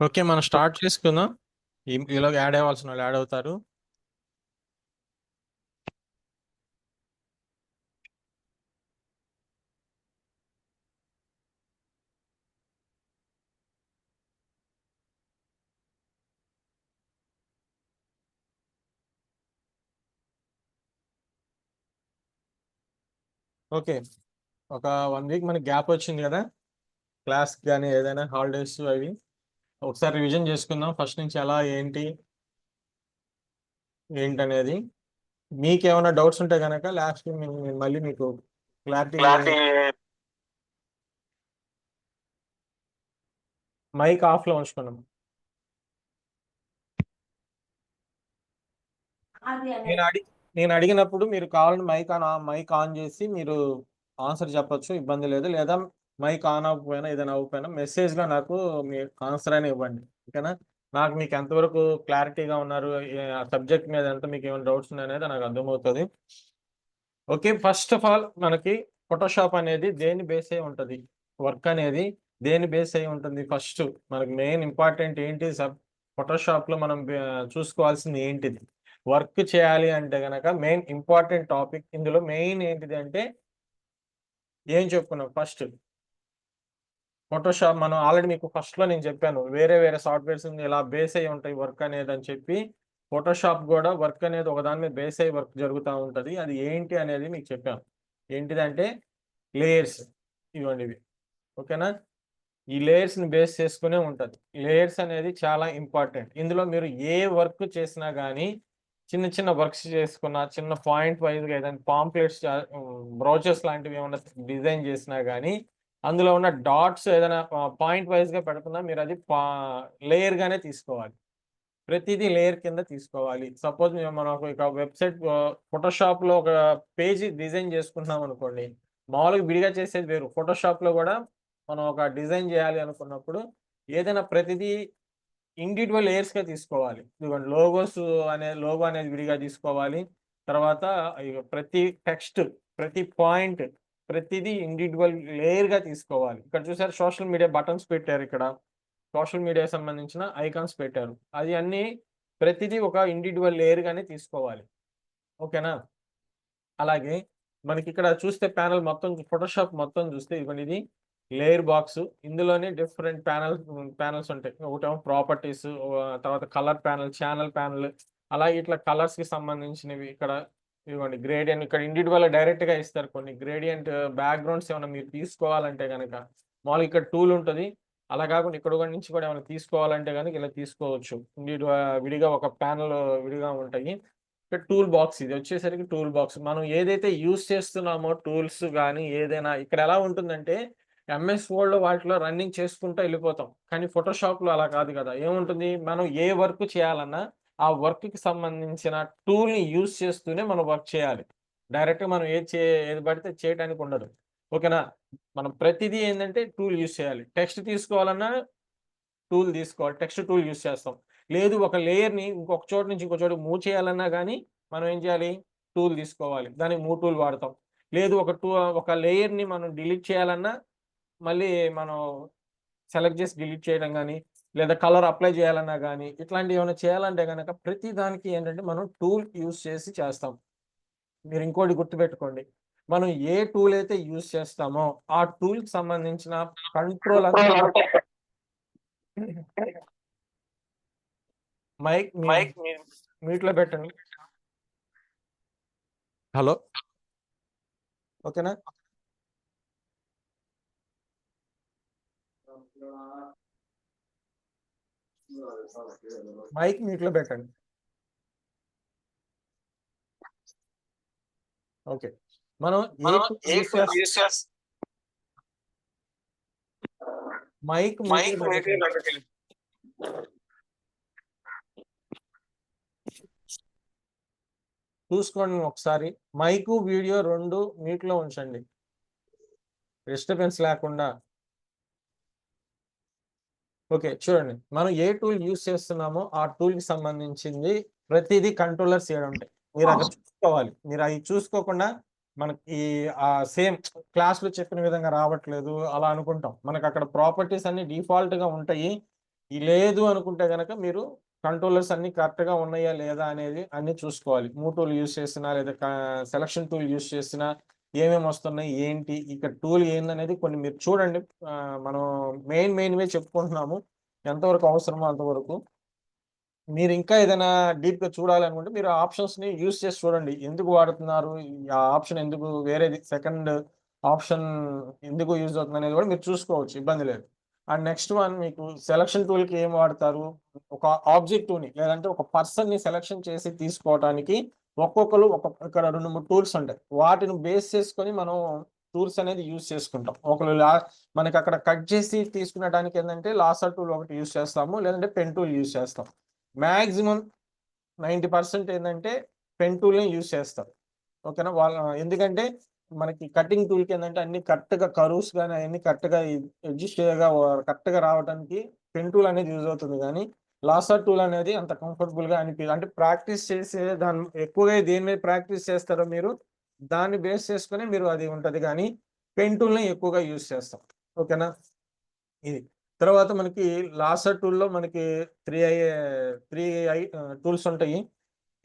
Okay, మనం start చేసుకుందాం. ఈలోగా యాడ్ అవ్వాల్సిన వాళ్ళు యాడ్ అవుతారు. ఓకే, ఒక 1 వీక్ మనకి గ్యాప్ వచ్చింది కదా, క్లాస్ కానీ ఏదైనా హాలిడేస్ అవి ఒకసారి రివిజన్ చేసుకుందాం. ఫస్ట్ నుంచి ఎలా ఏంటనేది మీకు ఏమైనా డౌట్స్ ఉంటే కనుక లాస్ట్ మళ్ళీ మీకు క్లారిటీ. మైక్ ఆఫ్లో ఉంచుకున్నాం. నేను అడిగినప్పుడు మీరు కావాలని మైక్ ఆన్ చేసి మీరు ఆన్సర్ చెప్పొచ్చు, ఇబ్బంది లేదు. లేదా మైక్ ఆన్ అవ్వకపోయినా ఏదైనా అవ్వకపోయినా మెసేజ్గా నాకు మీ ఆన్సర్ అని ఇవ్వండి. ఓకేనా? మీకు ఎంతవరకు క్లారిటీగా ఉన్నారు, ఆ సబ్జెక్ట్ మీద ఎంత మీకు ఏమైనా డౌట్స్ ఉన్నాయనేది నాకు అర్థమవుతుంది. ఓకే, ఫస్ట్ ఆఫ్ ఆల్ మనకి ఫోటోషాప్ అనేది దేని బేస్ అయి ఉంటుంది, వర్క్ అనేది దేని బేస్ అయి ఉంటుంది. ఫస్ట్ మనకి మెయిన్ ఇంపార్టెంట్ ఏంటి, ఫోటోషాప్లో మనం చూసుకోవాల్సింది ఏంటిది, వర్క్ చేయాలి అంటే గనక మెయిన్ ఇంపార్టెంట్ టాపిక్ ఇందులో మెయిన్ ఏంటిది అంటే ఏం చెప్పుకున్నాం. ఫస్ట్ ఫోటోషాప్ మనం ఆల్రెడీ మీకు ఫస్ట్లో నేను చెప్పాను, వేరే వేరే సాఫ్ట్వేర్స్ ఇలా బేస్ అయి ఉంటాయి వర్క్ అనేది అని చెప్పి. ఫోటోషాప్ కూడా వర్క్ అనేది ఒకదాని మీద బేస్ అయ్యి వర్క్ జరుగుతూ ఉంటుంది. అది ఏంటి అనేది మీకు చెప్పాను. ఏంటిదంటే లేయర్స్, ఇవ్వండి ఇవి. ఓకేనా? ఈ లేయర్స్ని బేస్ చేసుకునే ఉంటుంది. లేయర్స్ అనేది చాలా ఇంపార్టెంట్. ఇందులో మీరు ఏ వర్క్ చేసినా కానీ, చిన్న చిన్న వర్క్స్ చేసుకున్నా, చిన్న పాయింట్ వైజ్గా ఏదైనా పాంప్లెట్స్, బ్రౌచర్స్ లాంటివి ఏమైనా డిజైన్ చేసినా కానీ, అందులో ఉన్న డాట్స్ ఏదైనా పాయింట్ వైజ్గా పెడుతున్నా మీరు అది లేయర్గానే తీసుకోవాలి. ప్రతిదీ లేయర్ కింద తీసుకోవాలి. సపోజ్ మనం ఒక వెబ్సైట్ ఫోటోషాప్లో ఒక పేజీ డిజైన్ చేసుకుంటున్నాం అనుకోండి, మామూలుగా విడిగా చేసేది వేరు. ఫోటోషాప్లో కూడా మనం ఒక డిజైన్ చేయాలి అనుకున్నప్పుడు ఏదైనా ప్రతిదీ ఇండివిడ్యువల్ లేయర్స్‌గా తీసుకోవాలి. ఇదిగోండి లోగో అనేది విడిగా తీసుకోవాలి. తర్వాత ప్రతి టెక్స్ట్, ప్రతి పాయింట్, ప్రతిదీ ఇండివిడ్యువల్ లేయర్‌గా తీసుకోవాలి. ఇక్కడ చూసారు సోషల్ మీడియా బటన్స్ పెట్టారు ఇక్కడ. సోషల్ మీడియాకి సంబంధించిన ఐకాన్స్ పెట్టారు. అది అన్నీ ప్రతిదీ ఒక ఇండివిడ్యువల్ లేయర్‌గానే తీసుకోవాలి. ఓకేనా? అలాగే మనకిక్కడ చూస్తే ప్యానెల్ మొత్తం, ఫోటోషాప్ మొత్తం చూస్తే ఇదిగోండి, ఇది లేయర్ బాక్స్. ఇందులోనే డిఫరెంట్ ప్యానెల్స్ ఉంటాయి. ఒకటేమో ప్రాపర్టీస్, తర్వాత కలర్ ప్యానెల్, ఛానల్ ప్యానెల్, అలాగే ఇట్లా కలర్స్‌కి సంబంధించినవి ఇక్కడ ఇదిగోండి. గ్రేడియంట్ ఇక్కడ ఇండివిడ్యువల్‌గా డైరెక్ట్‌గా ఇస్తారు. కొన్ని గ్రేడియంట్ బ్యాక్‌గ్రౌండ్స్ ఏమైనా మీరు తీసుకోవాలంటే గనక మామూలుగా ఇక్కడ టూల్ ఉంటది. అలా కాకుండా ఇక్కడ నుంచి కూడా ఏమైనా తీసుకోవాలంటే గనక ఇలా తీసుకోవచ్చు. విడిగా ఒక ప్యానెల్ విడిగా ఉంటాయి. ఇక్కడ టూల్ బాక్స్, ఇది వచ్చేసరికి టూల్ బాక్స్. మనం ఏదైతే యూజ్ చేస్తున్నామో టూల్స్ గానీ ఏదైనా ఇక్కడ ఎలా ఉంటుందంటే, ఎంఎస్ వర్డ్‌లో వాటిలో రన్నింగ్ చేసుకుంటూ వెళ్ళిపోతాం. కానీ ఫోటోషాప్‌లో అలా కాదు కదా! ఏముంటుంది, మనం ఏ వర్క్ చేయాలన్నా ఆ వర్క్‌కి సంబంధించిన టూల్‌ని యూజ్ చేస్తూనే మనం వర్క్ చేయాలి. డైరెక్ట్‌గా మనం ఏది పడితే చేయటానికి ఉండదు. ఓకేనా? మనం ప్రతిదీ ఏందంటే టూల్ యూజ్ చేయాలి. టెక్స్ట్ తీసుకోవాలన్నా టూల్ తీసుకోవాలి. టెక్స్ట్ టూల్ యూజ్ చేస్తాం. లేదు ఒక లేయర్‌ని ఇంకొక చోటు నుంచి ఇంకో చోటుకి మూవ్ చేయాలన్నా గానీ, మనం ఏం చేయాలి? టూల్ తీసుకోవాలి. దానికి మూవ్ టూల్ వాడతాం. లేదు ఒక లేయర్‌ని మనం డిలీట్ చేయాలన్నా, మళ్ళీ మనం సెలెక్ట్ చేసి డిలీట్ చేయడం గానీ, లేదా కలర్ అప్లై చేయాలన్నా గానీ, ఇట్లాంటివి ఏమైనా చేయాలంటే గనక ప్రతి దానికి ఏంటంటే మనం టూల్ యూజ్ చేసి చేస్తాం. మీరు ఇంకోటి గుర్తుపెట్టుకోండి. మనం ఏ టూల్ అయితే యూజ్ చేస్తామో, ఆ టూల్‌కి సంబంధించిన కంట్రోల్ అంతా మైక్ మ్యూట్‌లో పెట్టండి. హలో! ఓకేనా? మైక్ మ్యూట్‌లో పెట్టండి. ఓకే. మనం ఏ టూల్ యూజ్ మైక్ మ్యూట్‌లో పెట్టండి. చూసుకోండి ఒకసారి. మైకు, వీడియో 2 మ్యూట్‌లో ఉంచండి. డిస్టర్బెన్స్ లేకుండా. ఓకే. చూడండి. మనం ఏ టూల్ యూజ్ చేస్తున్నామో ఆ టూల్‌కి సంబంధించింది ప్రతీదీ కంట్రోలర్స్ ఈడుంటాయి. మీరక్కడ చూసుకోవాలి. మీరయి చూసుకోకుండా మనకి సేమ్ క్లాస్‌లో చెప్పిన విధంగా రావట్లేదు అలా అనుకుంటాం. మనకక్కడ ప్రాపర్టీస్ అన్నీ డిఫాల్ట్‌గా ఉంటాయి. లేదు అనుకుంటే గనక మీరు కంట్రోలర్స్ అన్నీ కరెక్ట్‌గా ఉన్నాయా లేదా అనేది అన్నీ చూసుకోవాలి. మూవ్ టూల్ యూజ్ చేసినా లేదా సెలక్షన్ టూల్ యూజ్ చేసినా ఏమేమి వస్తున్నాయి? ఏంటి? ఇక్కడ టూల్ ఏందనేది కొన్ని మీరు చూడండి. మనం మెయిన్‌వే చెప్పుకుంటున్నాము. ఎంతవరకు అవసరమో అంతవరకు. మీరింకా ఏదైనా డీప్‌గా చూడాలనుకుంటే మీరు ఆప్షన్స్‌ని యూజ్ చేసి చూడండి. ఎందుకు వాడుతున్నారు? ఆ ఆప్షన్ ఎందుకు వేరేది సెకండ్ ఆప్షన్ ఎందుకు యూజ్ అవుతుందనేది కూడా మీరు చూసుకోవచ్చు. ఇబ్బంది లేదు. అండ్ నెక్స్ట్ వన్ మీకు సెలక్షన్ టూల్‌కి ఏం వాడతారు? ఒక ఆబ్జెక్టివ్‌ని లేదంటే ఒక పర్సన్‌ని సెలక్షన్ చేసి తీసుకోవటానికి ఒక్కొక్కళ్ళు ఇక్కడ 2, 3 టూల్స్ ఉంటాయి. వాటిని బేస్ చేసుకొని మనం టూల్స్ అనేది యూజ్ చేసుకుంటాం. ఒకళ్ళు మనకక్కడ కట్ చేసి తీసుకునడానికి ఏందంటే లాసర్ టూల్ ఒకటి యూజ్ చేస్తాము. లేదంటే పెన్ టూల్ యూజ్ చేస్తాం. మాక్సిమం 90% ఏందంటే పెన్ టూల్‌నే యూజ్ చేస్తారు. ఓకేనా? ఎందుకంటే మనకి కటింగ్ టూల్‌కేందంటే అన్ని కరెక్ట్‌గా కర్వ్స్ గాని అయన్నీ కరెక్ట్‌గా అడ్జస్ట్‌గా కరెక్ట్‌గా రావడానికి పెన్ టూల్ అనేది యూజ్ అవుతుంది గానీ, లాసర్ టూల్ అనేది అంత కంఫర్టబుల్‌గా అనిపియదు. అంటే ప్రాక్టీస్ చేసే ఎక్కువగా దేని మీద ప్రాక్టీస్ చేస్తారో మీరు, దాన్ని బేస్ చేసుకొని మీరు అది ఉంటది గానీ, పెన్ టూల్‌నే ఎక్కువగా యూజ్ చేస్తాం. ఓకేనా? ఇది. తర్వాత మనకి లాసర్ టూల్‌లో మనకి 3 టూల్స్ ఉంటాయి.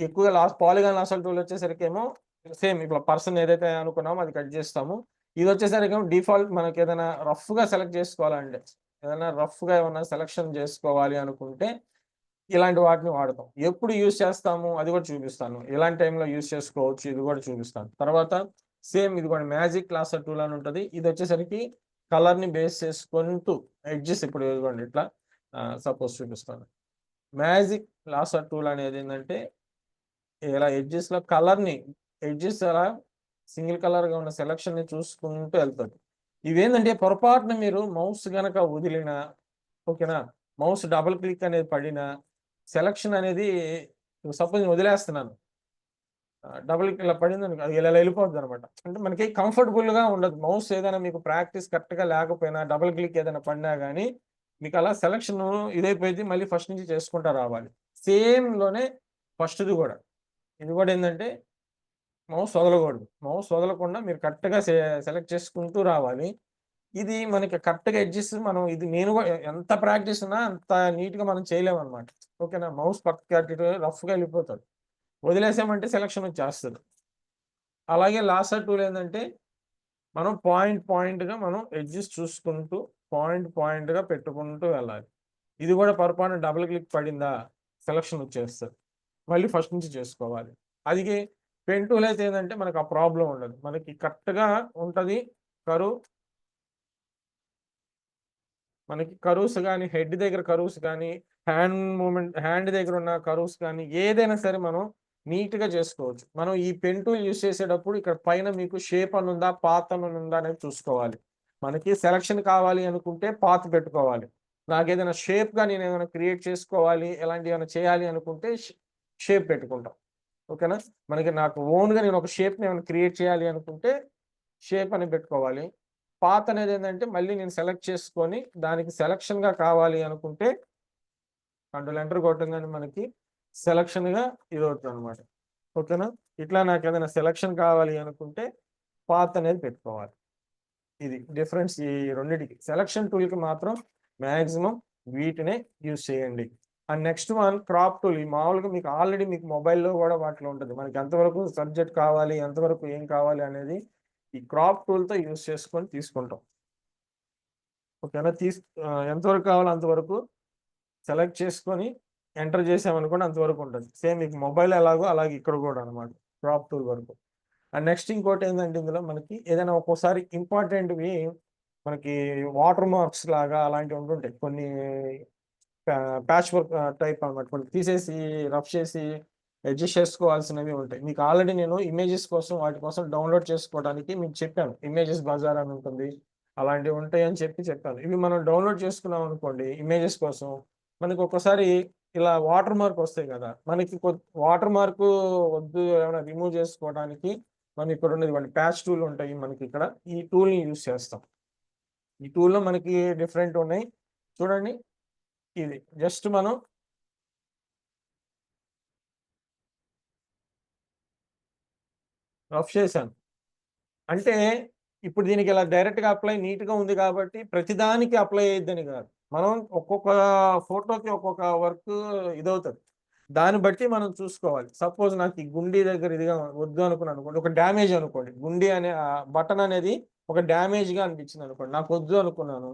ఎక్కువగా పాలిగాన్ లాసర్ టూల్ వచ్చేసరికేమో సేమ్ ఇప్పుడు పర్సన్ ఏదైతే అనుకున్నామో అది కట్ జేస్తాము. ఇదొచ్చేసరికేమో డిఫాల్ట్ మనకేదైనా రఫ్‌గా సెలెక్ట్ జేసుకోవాలంటే, ఏదైనా రఫ్‌గా ఏమన్నా సెలక్షన్ జేసుకోవాలి అనుకుంటే, ఇలాంటి వాటిని వాడతాం. ఎప్పుడు యూజ్ చేస్తాము అది గూడా చూపిస్తాను. ఎలాంటి టైంలో యూజ్ చేసుకోవచ్చు ఇది గూడా చూపిస్తాను. తర్వాత సేమ్ ఇదిగోండి మ్యాజిక్ లాసర్ టూల్ అని ఉంటది. ఇదొచ్చేసరికి కలర్‌ని బేస్ చేసుకుంటూ ఎడ్జెస్ ఇప్పుడు ఇదిగోండి ఇట్లా సపోజ్ చూపిస్తాను. మ్యాజిక్ లాసర్ టూల్ అనేదేంటంటే ఇలా ఎడ్జెస్ అలా సింగిల్ కలర్‌గా ఉన్న సెలక్షన్‌ని చూసుకుంటూ ఎళ్తది. ఇవేందంటే పొరపాటున మీరు మౌస్ గనక వదిలినా ఓకేనా? మౌస్ డబుల్ క్లిక్ అనేది పడినా సెలక్షన్ అనేది సపోజ్ నేను వదిలేస్తున్నాను. డబుల్ ఇలా పడిందనుకో అది ఇలా ఎళ్ళిపోద్దనమాట. అంటే మనకి కంఫర్టబుల్‌గా ఉండదు. మౌస్ ఏదైనా మీకు ప్రాక్టీస్ కరెక్ట్‌గా లేకపోయినా డబుల్ క్లిక్ ఏదైనా పడినా గాని మీకలా సెలక్షను ఇదైపోయిద్ది. మళ్ళీ ఫస్ట్ నుంచి చేసుకుంటా రావాలి. సేమ్‌లోనే ఫస్ట్‌ది గూడా. ఇది గూడా ఏందంటే మౌస్ వదలగూడదు. మౌస్ వదలకుండా మీరు కరెక్ట్‌గా సెలెక్ట్ చేసుకుంటూ రావాలి. ఇది మనకి కరెక్ట్‌గా ఎడ్జెస్ మనం ఇది నేను గూడా ఎంత ప్రాక్టీస్ ఉన్నా అంత నీట్‌గా మనం చేయలేమనమాట. ఓకేనా? మౌస్ పక్కకి అటు ఇటు రఫ్‌గా ఎళ్ళిపోతది. వదిలేసామంటే సెలక్షన్ వచ్చేస్తది. అలాగే లాసర్ టూల్ ఏందంటే మనం పాయింట్‌గా మనం ఎడ్జెస్ చూసుకుంటూ పాయింట్‌గా పెట్టుకుంటూ వెళ్ళాలి. ఇది గూడా పొరపాటున డబుల్ క్లిక్ పడిందా సెలక్షన్ వచ్చేస్తది. మళ్ళీ ఫస్ట్ నుంచి చేసుకోవాలి. అది పెన్ టూల్ అయితే ఏందంటే మనకు ఆ ప్రాబ్లమ్ ఉండదు. మనకి కరెక్ట్‌గా ఉంటది. కర్వ్ మనకి కర్వ్స్ గాని, హెడ్ దగ్గర కర్వ్స్ గాని, హ్యాండ్ దగ్గర ఉన్న కర్వ్స్ గాని, ఏదైనా సరే మనం నీట్‌గా చేసుకోవచ్చు. మనం ఈ పెన్ టూల్ యూజ్ చేసేటప్పుడు ఇక్కడ పైన మీకు షేప్ అని ఉందా? పాత్ అని ఉందా? అనేది చూసుకోవాలి. మనకి సెలక్షన్ కావాలి అనుకుంటే పాత్ పెట్టుకోవాలి. నాకేదైనా షేప్‌గా నేనేమైనా క్రియేట్ చేసుకోవాలి, ఎలాంటియేమైనా చేయాలి అనుకుంటే షేప్ పెట్టుకుంటాం. ఓకేనా? నాకు ఓన్‌గా నేను ఒక షేప్‌ని ఏమైనా క్రియేట్ చేయాలి అనుకుంటే షేప్ అని పెట్టుకోవాలి. పాత్ అనేదేంటంటే మళ్ళీ నేను సెలెక్ట్ చేసుకొని దానికి సెలక్షన్‌గా కావాలి అనుకుంటే కంట్రోల్ ఎంటర్ కొట్టంగానే మనకి సెలక్షన్‌గా ఇదవుతదనమాట. ఓకేనా? ఇట్లా నాకేదైనా సెలక్షన్ కావాలి అనుకుంటే పాత్ అనేది పెట్టుకోవాలి. ఇది డిఫరెన్స్ ఈ రెండిటికి. సెలక్షన్ టూల్‌కి మాత్రం మాక్సిమం వీటినే యూజ్ చేయండి. And next one crop tool. ఈ మామూలుగా మీకు ఆల్రెడీ మీకు మొబైల్‌లో గూడా వాటిలో ఉంటది. మనకి ఎంతవరకు సబ్జెక్ట్ కావాలి, ఎంతవరకు ఏం కావాలి అనేది ఈ క్రాప్ టూల్‌తో యూజ్ చేసుకొని తీసుకుంటాం. ఓకేనా? ఎంతవరకు కావాలో అంతవరకు సెలెక్ట్ చేసుకొని ఎంటర్ చేసామనుకోండి అంతవరకు ఉంటది. సేమ్ మీకు మొబైల్ ఎలాగో అలాగే ఇక్కడ గూడా అన్నమాట. క్రాప్ టూల్ వరకు. అండ్ నెక్స్ట్ ఇంకోటేందంటే ఇందులో మనకి ఏదైనా ఒక్కోసారి ఇంపార్టెంట్‌వి మనకి వాటర్ మార్క్స్ లాగా అలాంటివి ఉంటుంటాయి. కొన్ని ప్యాచ్ వర్క్ టైప్ అన్నమాట. కొన్ని తీసేసి రఫ్ చేసి అడ్జస్ట్ చేసుకోవాల్సినవి ఉంటాయి. మీకు ఆల్రెడీ నేను ఇమేజెస్ కోసం వాటి కోసం డౌన్‌లోడ్ చేసుకోవడానికి మీకు చెప్పాను. ఇమేజెస్ బజార్ అని ఉంటుంది. అలాంటివి ఉంటాయని చెప్పాను. ఇవి మనం డౌన్‌లోడ్ చేసుకున్నాం అనుకోండి ఇమేజెస్ కోసం మనకి ఒక్కోసారి ఇలా వాటర్ మార్క్ వస్తాయి గదా! మనకి వాటర్ మార్కు వద్దు ఏమైనా రిమూవ్ చేసుకోవడానికి మనం ఇక్కడ ఉన్నది ప్యాచ్ టూల్ ఉంటాయి మనకిక్కడ. ఈ టూల్‌ని యూజ్ చేస్తాం. ఈ టూల్‌లో మనకి డిఫరెంట్ ఉన్నాయి. చూడండి ఇది జస్ట్ మనం రఫ్ చేశాను. అంటే ఇప్పుడు దీనికి ఇలా డైరెక్ట్‌గా అప్లై నీట్‌గా ఉంది కాబట్టి ప్రతిదానికి అప్లై అయ్యిద్దని గాదు. మనం ఒక్కొక్క ఫోటోకి ఒక్కొక్క వర్క్ ఇదవుతుంది. దాన్ని బట్టి మనం చూసుకోవాలి. సపోజ్ నాకు ఈ గుండీ దగ్గర ఇదిగా వద్దు అనుకున్నాను అనుకోండి. ఒక డ్యామేజ్ అనుకోండి. గుండీ అనే బటన్ అనేది ఒక డ్యామేజ్‌గా అనిపించింది అనుకోండి. నాకు వద్దు అనుకున్నాను.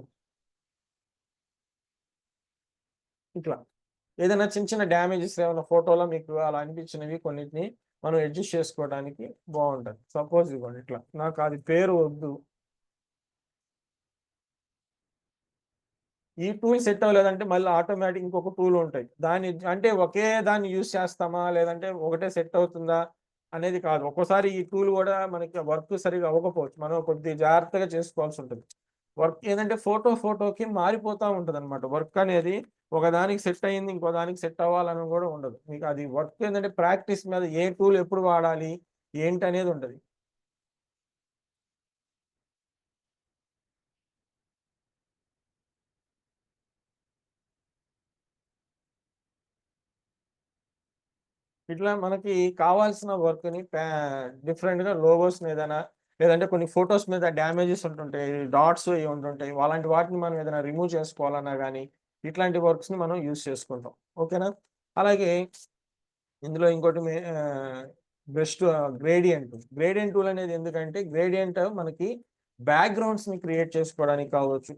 ఇట్లా. ఏదైనా చిన్న చిన్న డ్యామేజెస్ ఏమైనా ఫోటోలో మీకు అలా అనిపించినవి కొన్నిటిని మనం అడ్జస్ట్ చేసుకోవడానికి బావుంటది. సపోజ్ ఇదిగోండి ఇట్లా. నాకు అది పేరు వద్దు. ఈ టూల్ సెట్ అవ్వలేదంటే మళ్ళీ ఆటోమేటిక్ ఇంకొక టూల్ ఉంటాయి. దాన్ని అంటే ఒకే దాన్ని యూజ్ చేస్తామా? లేదంటే ఒకటే సెట్ అవుతుందా? అనేది కాదు. ఒక్కోసారి ఈ టూల్ గూడా మనకి వర్క్ సరిగ్గా అవ్వకపోవచ్చు. మనం కొద్దిగా జాగ్రత్తగా చేసుకోవాల్సుంటది. వర్క్ ఏందంటే ఫోటోకి మారిపోతా ఉంటదనమాట. వర్క్ అనేది ఒకదానికి సెట్ అయింది. ఇంకో దానికి సెట్ అవ్వాలని గూడా ఉండదు. మీకు అది వర్క్ ఏందంటే ప్రాక్టీస్ మీద ఏ టూల్ ఎప్పుడు వాడాలి? ఏంటనేది ఉంటది. ఇట్లా మనకి కావాల్సిన వర్క్‌ని డిఫరెంట్‌గా లోగోస్ మీదన, లేదంటే కొన్ని ఫోటోస్ మీద డ్యామేజెస్ ఉంటుంటాయి. డాట్స్ ఇయి ఉంటుంటాయి. అలాంటి వాటిని మనం ఏదైనా రిమూవ్ చేసుకోవాలన్నా గాని, ఇట్లాంటి వర్క్స్‌ని మనం యూజ్ చేసుకుంటాం. ఓకేనా? అలాగే ఇందులో ఇంకోటి గ్రేడియంట్. గ్రేడియంట్ టూల్ అనేది ఎందుకంటే, గ్రేడియంట్ మనకి బ్యాక్‌గ్రౌండ్స్‌ని క్రియేట్ చేసుకోవడానికి కావచ్చు.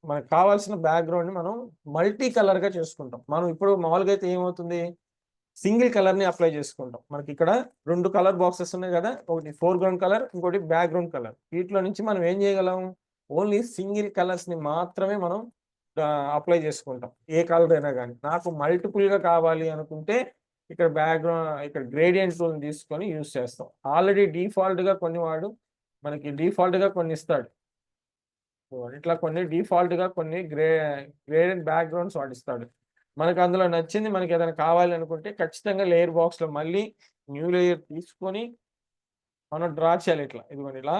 మనకు కావాల్సిన బ్యాక్‌గ్రౌండ్‌ని మనం మల్టీ కలర్‌గా చేసుకుంటాం. మనం ఇప్పుడు మామూలుగా అయితే ఏమవుతుంది? సింగిల్ కలర్‌ని అప్లై చేసుకుంటాం. మనకిక్కడ 2 కలర్ బాక్సెస్ ఉన్నాయి గదా! ఒకటి ఫోర్‌గ్రౌండ్ కలర్, ఇంకోటి బ్యాక్‌గ్రౌండ్ కలర్. వీటిలో నుంచి మనం ఏం చేయగలం? ఓన్లీ సింగిల్ కలర్స్‌ని మాత్రమే మనం అప్లై చేసుకుంటాం. ఏ కలర్ అయినా గాని. నాకు మల్టిపుల్‌గా కావాలి అనుకుంటే ఇక్కడ గ్రేడియంట్ టూల్‌ని తీసుకొని యూజ్ చేస్తాం. ఆల్రెడీ డిఫాల్ట్‌గా కొన్ని వాడు మనకి డిఫాల్ట్‌గా కొన్ని ఇస్తాడు. ఇట్లా కొన్ని డిఫాల్ట్‌గా కొన్ని గ్రేడెడ్ బ్యాక్‌గ్రౌండ్స్ వాడిస్తాడు. మనకు అందులో నచ్చింది మనకేదైనా కావాలి అనుకుంటే ఖచ్చితంగా లేయర్ బాక్స్‌లో మళ్ళీ న్యూ లేయర్ తీసుకొని మనం డ్రా చేయాలి ఇట్లా. ఇదిగోండి ఇలా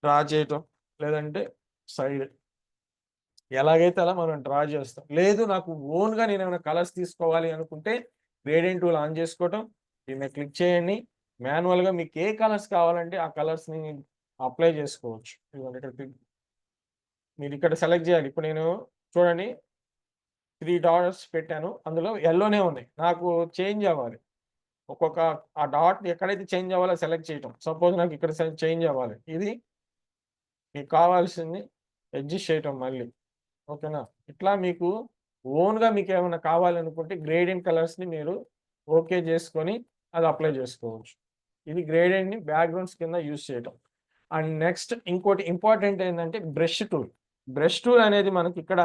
డ్రా చేయటం. లేదంటే సైడ్ ఎలాగైతే అలా మనం డ్రా చేస్తాం. లేదు నాకు ఓన్‌గా నేనేమైనా కలర్స్ తీసుకోవాలి అనుకుంటే గ్రేడియంట్ టూల్ ఆన్ చేసుకోవటం. దీని మీద క్లిక్ చేయండి. మాన్యువల్‌గా మీకు ఏ కలర్స్ కావాలంటే ఆ కలర్స్‌ని అప్లై చేసుకోవచ్చు. ఇదిగోండి ఇక్కడ మీరిక్కడ సెలెక్ట్ చేయాలి. ఇప్పుడు నేను చూడండి 3 డాట్స్ పెట్టాను. అందులో యెల్లోనే ఉన్నాయి. నాకు చేంజ్ అవ్వాలి. ఒక్కొక్క ఆ డాట్ ఎక్కడైతే చేంజ్ అవ్వాలో సెలెక్ట్ చేయటం. సపోజ్ నాకు ఇక్కడ చేంజ్ అవ్వాలి. ఇది మీకు కావాల్సింది అడ్జస్ట్ చేయటం మళ్ళీ. ఓకేనా? ఇట్లా మీకు ఓన్‌గా మీకేమన్నా కావాలనుకుంటే గ్రేడియంట్ కలర్స్‌ని మీరు ఓకే చేసుకొని అది అప్లై చేసుకోవచ్చు. ఇది గ్రేడియంట్‌ని బ్యాక్‌గ్రౌండ్స్ కింద యూజ్ చేయటం. అండ్ నెక్స్ట్ ఇంకోటి ఇంపార్టెంట్ ఏందంటే బ్రష్ టూల్. బ్రష్ టూల్ అనేది మనకిక్కడ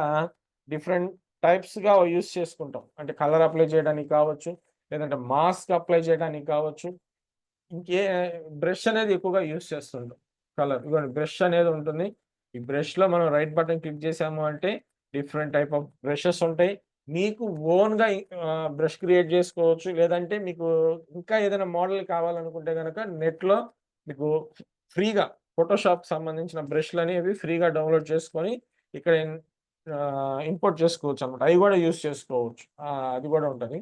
డిఫరెంట్ టైప్స్‌గా యూజ్ చేసుకుంటాం. అంటే కలర్ అప్లై చేయడానికి కావచ్చు, లేదంటే మాస్క్ అప్లై చేయడానికి కావచ్చు. ఇంకే బ్రష్ అనేది ఎక్కువగా యూజ్ చేస్తుంటాం. ఇదిగోండి బ్రష్ అనేది ఉంటుంది. ఈ బ్రష్‌లో మనం రైట్ బటన్ క్లిక్ చేసాము అంటే డిఫరెంట్ టైప్ ఆఫ్ బ్రషెస్ ఉంటాయి. మీకు ఓన్‌గా బ్రష్ క్రియేట్ చేసుకోవచ్చు. లేదంటే మీకు ఇంకా ఏదైనా మోడల్ కావాలనుకుంటే గనక నెట్‌లో మీకు ఫ్రీగా ఫోటోషాప్‌కి సంబంధించిన బ్రష్‌లనేవి ఫ్రీగా డౌన్‌లోడ్ చేసుకొని ఇక్కడ ఇంపోర్ట్ చేసుకోవచ్చనమాట. అయి గూడా యూజ్ చేసుకోవచ్చు. అది గూడా ఉంటది.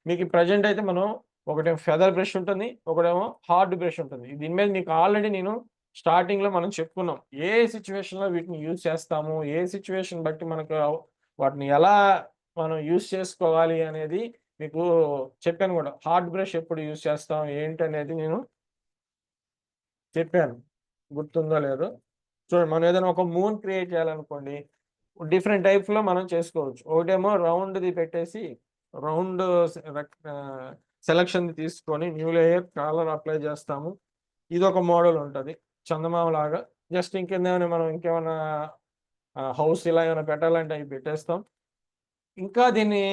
మీకు ప్రెజెంట్ అయితే మనం ఒకటేమో ఫెదర్ బ్రష్ ఉంటుంది. ఒకటేమో హార్డ్ బ్రష్ ఉంటుంది. దీని మీద మీకు ఆల్రెడీ నేను స్టార్టింగ్‌లో మనం చెప్పుకున్నాం. ఏ సిట్యుయేషన్‌లో వీటిని యూజ్ చేస్తాము, ఏ సిట్యుయేషన్ బట్టి మనకు వాటిని ఎలా మనం యూజ్ చేసుకోవాలి అనేది మీకు చెప్పాను గూడా. హార్డ్ బ్రష్ ఎప్పుడు యూజ్ చేస్తాం ఏంటనేది నేను చెప్పాను. గుర్తుందో లేదో. చూడండి మనం ఏదైనా ఒక మూన్ క్రియేట్ చేయాలనుకోండి. డిఫరెంట్ టైప్స్‌లో మనం చేసుకోవచ్చు. ఒకటేమో రౌండ్‌ది పెట్టేసి రౌండ్ సెలక్షన్‌ది తీసుకొని న్యూ లేయర్ కలర్ అప్లై చేస్తాము. ఇదొక మోడల్ ఉంటది. చందమామలాగా. జస్ట్ ఇంకేమైనా మనం ఇంకేమన్నా హౌస్ ఇలా ఏమైనా పెట్టాలంటే అవి పెట్టేస్తాం. ఇంకా దీన్ని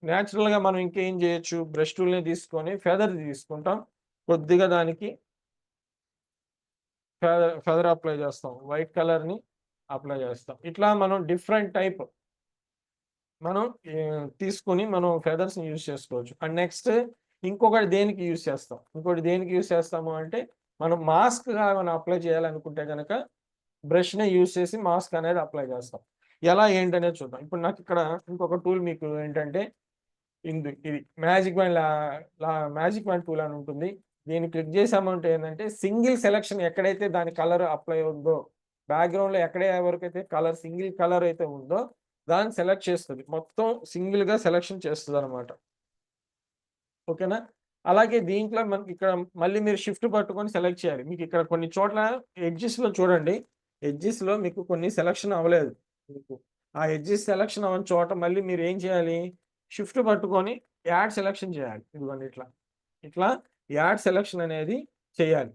నేచురల్‌గా మనం ఇంకేం చేయొచ్చు బ్రష్ టూల్‌ని తీసుకొని ఫెదర్‌ది తీసుకుంటాం. కొద్దిగా దానికి ఫెదర్ అప్లై చేస్తాం. వైట్ కలర్‌ని అప్లై చేస్తాం. ఇట్లా మనం డిఫరెంట్ టైప్ మనం తీసుకొని మనం ఫెదర్స్‌ని యూజ్ చేసుకోవచ్చు. అండ్ నెక్స్ట్ ఇంకొకటి దేనికి యూజ్ చేస్తాం. ఇంకోటి దేనికి యూజ్ చేస్తాము అంటే, మనం మాస్క్‌గా ఏమైనా అప్లై చేయాలనుకుంటే గనక బ్రష్‌ని యూజ్ చేసి మాస్క్ అనేది అప్లై చేస్తాం. ఎలా ఏంటనేది చూద్దాం. ఇప్పుడు నాకిక్కడ ఇంకొక టూల్ మీకు ఏంటంటే, ఇది మ్యాజిక్ వైన్ లా లా మ్యాజిక్ వైన్ టూల్ అని ఉంటుంది. దీన్ని క్లిక్ చేసామంటే ఏందంటే, సింగిల్ సెలక్షన్ ఎక్కడైతే దాని కలర్ అప్లై ఉందో, బ్యాక్‌గ్రౌండ్‌లో ఎక్కడ వరకైతే సింగిల్ కలర్ అయితే ఉందో, దాన్ని సెలెక్ట్ చేస్తుంది. మొత్తం సింగిల్‌గా సెలక్షన్ చేస్తదనమాట. ఓకేనా? అలాగే దీంట్లో మనకి ఇక్కడ మళ్ళీ మీరు షిఫ్ట్ పట్టుకొని సెలెక్ట్ చేయాలి. మీకు ఇక్కడ కొన్ని చోట్ల ఎడ్జెస్‌లో చూడండి. ఎడ్జెస్‌లో మీకు కొన్ని సెలక్షన్ అవ్వలేదు మీకు. ఆ ఎడ్జెస్ సెలక్షన్ అవ్వని చోట మళ్ళీ మీరు ఏం చేయాలి? షిఫ్ట్ పట్టుకొని యాడ్ సెలక్షన్ చేయాలి. ఇదిగోండి ఇట్లా. ఇట్లా యాడ్ సెలక్షన్ అనేది చేయాలి.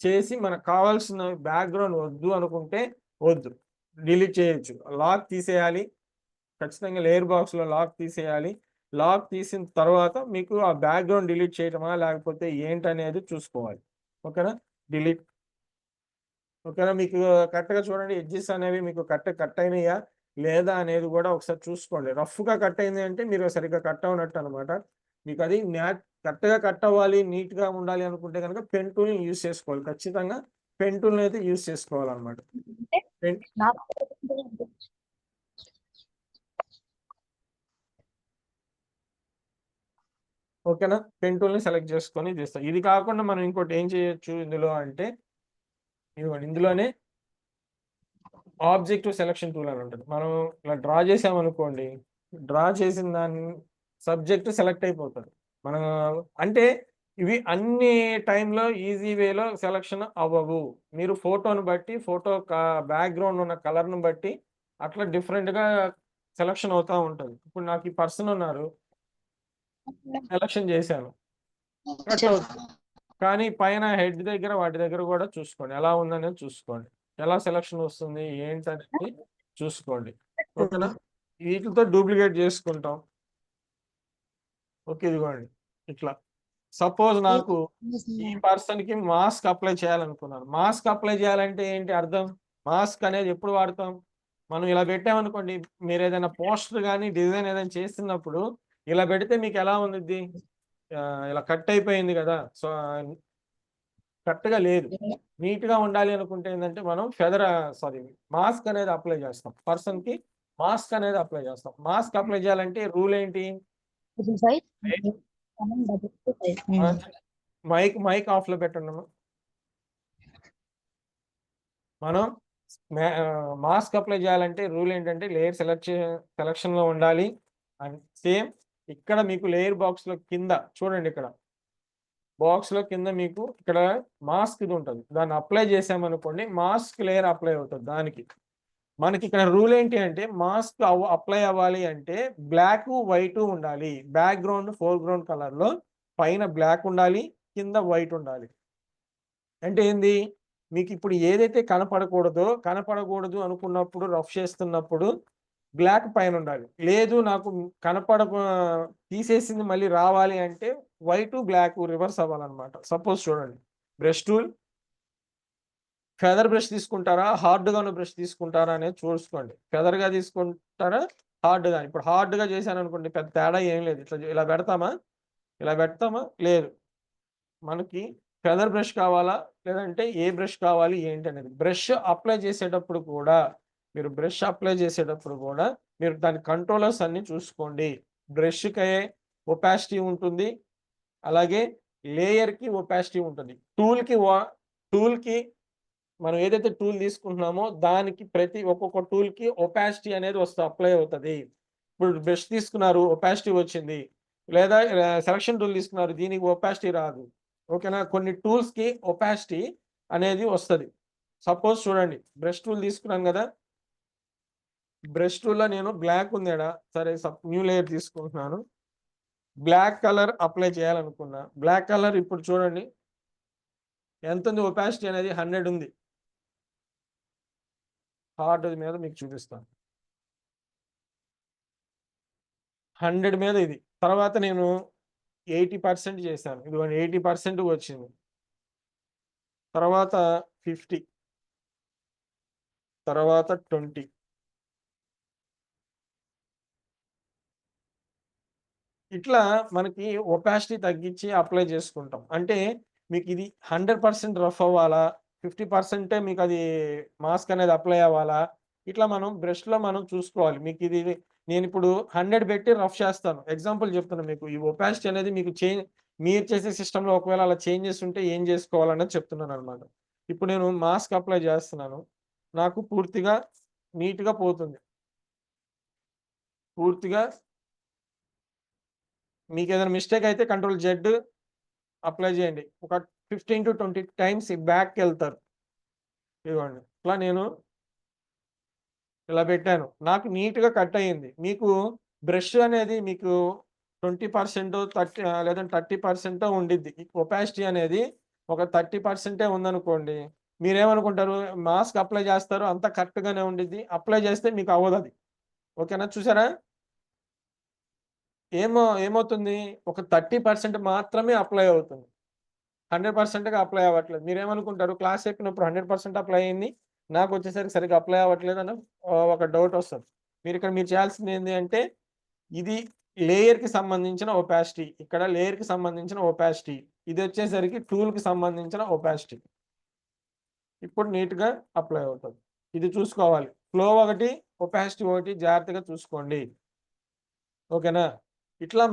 చేసి మనకు కావాల్సిన బ్యాక్‌గ్రౌండ్ వద్దు అనుకుంటే వద్దు. డిలీట్ చేయొచ్చు. లాక్ తీసేయాలి. ఖచ్చితంగా లేయర్ బాక్స్‌లో లాక్ తీసేయాలి. లాక్ తీసిన తర్వాత మీకు ఆ బ్యాక్‌గ్రౌండ్ డిలీట్ చేయటమా? లేకపోతే ఏంటనేది చూసుకోవాలి. ఓకేనా? డిలీట్ ఓకేనా? మీకు కరెక్ట్‌గా చూడండి ఎడ్జెస్ అనేవి మీకు కట్ అయినయా? లేదా? అనేది గూడా ఒకసారి చూసుకోండి. రఫ్‌గా కట్ అయింది అంటే మీరు సరిగ్గా కట్ అవ్వనట్టు అన్నమాట. మీకది కరెక్ట్‌గా కట్ అవ్వాలి, నీట్‌గా ఉండాలి అనుకుంటే గనక పెన్ టూల్‌ని యూజ్ చేసుకోవాలి. ఖచ్చితంగా పెన్ టూల్‌ని అయితే యూజ్ చేసుకోవాలన్నమాట. పెన్ ఓకేనా? పెన్ టూల్‌ని సెలెక్ట్ చేసుకొని చేస్తాం. ఇది కాకుండా మనం ఇంకోటి ఏం చేయొచ్చు ఇందులో అంటే, ఇదిగోండి ఇందులోనే ఆబ్జెక్టివ్ సెలక్షన్ టూల్ అని ఉంటది. మనం ఇలా డ్రా చేసామనుకోండి, డ్రా చేసిన దాన్ని సబ్జెక్ట్ సెలెక్ట్ అయిపోతది. మనం అంటే ఇవి అన్ని టైమ్‌లో ఈజీ వేలో సెలక్షన్ అవ్వవు. మీరు ఫోటోని బట్టి, ఫోటో బ్యాక్‌గ్రౌండ్ ఉన్న కలర్‌ని బట్టి అట్లా డిఫరెంట్‌గా సెలక్షన్ అవుతా ఉంటది. ఇప్పుడు నాకు ఈ పర్సన్ ఉన్నారు. సెలక్షన్ చేశాను. కట్ అవుతుంది. కానీ పైన హెడ్ దగ్గర వాటి దగ్గర గూడా చూసుకోండి. ఎలా ఉందనేది చూసుకోండి. ఎలా సెలక్షన్ వస్తుంది? ఏంటనేది చూసుకోండి. ఓకేనా? వీటిలతో డూప్లికేట్ జేసుకుంటాం. ఓకే. ఇదిగోండి. ఇట్లా. సపోజ్ నాకు ఈ పర్సన్‌కి మాస్క్ అప్లై చేయాలనుకున్నాను. మాస్క్ అప్లై చేయాలంటే ఏంటి అర్థం? మాస్క్ అనేది ఎప్పుడు వాడతాం? మనం ఇలా పెట్టామనుకోండి, మీరేదైనా పోస్టర్ గాని, డిజైన్ ఏదైనా చేస్తున్నప్పుడు ఇలా పెడితే మీకెలా ఉండిద్ది? ఇలా కట్ అయిపోయింది గదా! సో కరెక్ట్‌గా లేదు. నీట్‌గా ఉండాలి అనుకుంటే ఏందంటే మనం సారీ మాస్క్ అనేది అప్లై చేస్తాం. పర్సన్‌కి మాస్క్ అనేది అప్లై చేస్తాం. మాస్క్ అప్లై చేయాలంటే రూల్ ఏంటి? మైక్ ఆఫ్‌లో పెట్టండమ్మా. మనం మాస్క్ అప్లై చేయాలంటే రూల్ ఏంటంటే లేయర్ సెలక్షన్‌లో ఉండాలి. అండ్ సేమ్ ఇక్కడ మీకు లేయర్ బాక్స్‌లో కింద చూడండి ఇక్కడ. బాక్స్‌లో కింద మీకు ఇక్కడ మాస్క్ ఇది ఉంటది. దాన్ని అప్లై చేసామనుకోండి మాస్క్ లేయర్ అప్లై అవుతది దానికి. మనకిక్కడ రూల్ ఏంటి అంటే మాస్క్ అప్లై అవ్వాలి అంటే బ్లాకు, వైటు ఉండాలి. బ్యాక్‌గ్రౌండ్, ఫోర్‌గ్రౌండ్ కలర్‌లో పైన బ్లాక్ ఉండాలి. కింద వైట్ ఉండాలి. అంటే ఏంది? మీకిప్పుడు ఏదైతే కనపడకూడదు అనుకున్నప్పుడు రఫ్ చేస్తున్నప్పుడు బ్లాక్ పైనుండాలి. లేదు నాకు తీసేసింది మళ్ళీ రావాలి అంటే వైటు, బ్లాకు రివర్స్ అవ్వాలన్నమాట. సపోజ్ చూడండి. బ్రష్ టూల్ ఫెదర్ బ్రష్ తీసుకుంటారా? హార్డ్‌గా ఉన్న బ్రష్ తీసుకుంటారా అనేది చూసుకోండి. ఫెదర్‌గా తీసుకుంటారా? హార్డ్‌గా. ఇప్పుడు హార్డ్‌గా చేశాననుకోండి పెద్ద తేడా ఏం లేదు. ఇలా పెడతామా? ఇలా పెడతామా? లేదు. మనకి ఫెదర్ బ్రష్ కావాలా? లేదంటే ఏ బ్రష్ కావాలి ఏంటనేది. బ్రష్ అప్లై చేసేటప్పుడు కూడా మీరు దాని కంట్రోలర్స్ అన్నీ చూసుకోండి. బ్రష్‌కి ఒపాసిటీ ఉంటుంది. అలాగే లేయర్‌కి ఒపాసిటీ ఉంటుంది. టూల్‌కి మనం ఏదైతే టూల్ తీసుకుంటున్నామో దానికి ఒక్కొక్క టూల్‌కి ఒపాసిటీ అనేది అప్లై అవుతది. ఇప్పుడు బ్రష్ తీసుకున్నారు ఒపాసిటీ వచ్చింది. లేదా సెలక్షన్ టూల్ తీసుకున్నారు దీనికి ఒపాసిటీ రాదు. ఓకేనా? కొన్ని టూల్స్‌కి ఒపాసిటీ అనేది వస్తది. సపోజ్ చూడండి బ్రష్ టూల్ తీసుకున్నాను గదా! బ్రష్ టూల్‌లో నేను బ్లాక్ ఉంది ఈడ. సరే న్యూ లేయర్ తీసుకుంటున్నాను. బ్లాక్ కలర్ అప్లై చేయాలనుకున్నా. బ్లాక్ కలర్ ఇప్పుడు చూడండి ఎంతుంది ఒపాసిటీ అనేది 100 ఉంది. హార్డ్ మీద మీకు చూపిస్తాను. 100 మీద ఇది. తర్వాత నేను 80% చేశాను. ఇదిగోండి 80% వచ్చింది. తర్వాత 50 తర్వాత 20 ఇట్లా మనకి ఒపాసిటీ తగ్గించి అప్లై చేసుకుంటాం. అంటే మీకిది 100% రఫ్ అవ్వాలా? 50% మీకది మాస్క్ అనేది అప్లై అవ్వాలా? ఇట్లా మనం బ్రష్‌లో చూసుకోవాలి. నేనిప్పుడు 100 పెట్టి రఫ్ చేస్తాను. ఎగ్జాంపుల్ చెప్తున్నా మీకు. ఈ ఒపాసిటీ అనేది మీరు చేసే సిస్టమ్‌లో ఒకవేళ అలా చేంజెస్ ఉంటే ఏం చేసుకోవాలన్నది చెప్తున్నాననమాట. ఇప్పుడు నేను మాస్క్ అప్లై చేస్తున్నాను. నాకు పూర్తిగా నీట్‌గా పోతుంది. పూర్తిగా మీకేదైనా మిస్టేక్ అయితే కంట్రోల్ జెడ్ అప్లై చేయండి. ఒక 15-20 టైమ్స్ బ్యాక్‌కెళ్తారు. ఇదిగోండి. ఇట్లా నేను ఇలా పెట్టాను. నాకు నీట్‌గా కట్ అయింది. మీకు బ్రష్ అనేది మీకు 20% 30 లేదంటే 30% ఉండిద్ది. ఒపాసిటీ అనేది ఒక 30% ఉందనుకోండి. మీరేమనుకుంటారు? మాస్క్ అప్లై చేస్తారు. అంతా కరెక్ట్‌గానే ఉండిద్ది. అప్లై చేస్తే మీకు అవ్వదది. ఓకేనా? చూసారా? ఏమవుతుంది? ఒక 30% మాత్రమే అప్లై అవుతుంది. 100%గా అప్లై అవ్వట్లేదు. మీరేమనుకుంటారు? క్లాస్ చెప్పినప్పుడు 100% అప్లై అయింది. నాకొచ్చేసరికి సరిగ్గా అప్లై అవ్వట్లేదని ఒక డౌటొస్తది. మీరు చేయాల్సిందేంది అంటే, ఇది లేయర్‌కి సంబంధించిన ఒపాసిటీ. ఇక్కడ లేయర్‌కి సంబంధించిన ఒపాసిటీ. ఇదొచ్చేసరికి టూల్‌కి సంబంధించిన ఒపాసిటీ. ఇప్పుడు నీట్‌గా అప్లై అవుతది. ఇది చూసుకోవాలి. ఫ్లో ఒకటి, ఒపాసిటీ ఒకటి జాగ్రత్తగా చూసుకోండి. ఓకేనా? ఇట్లా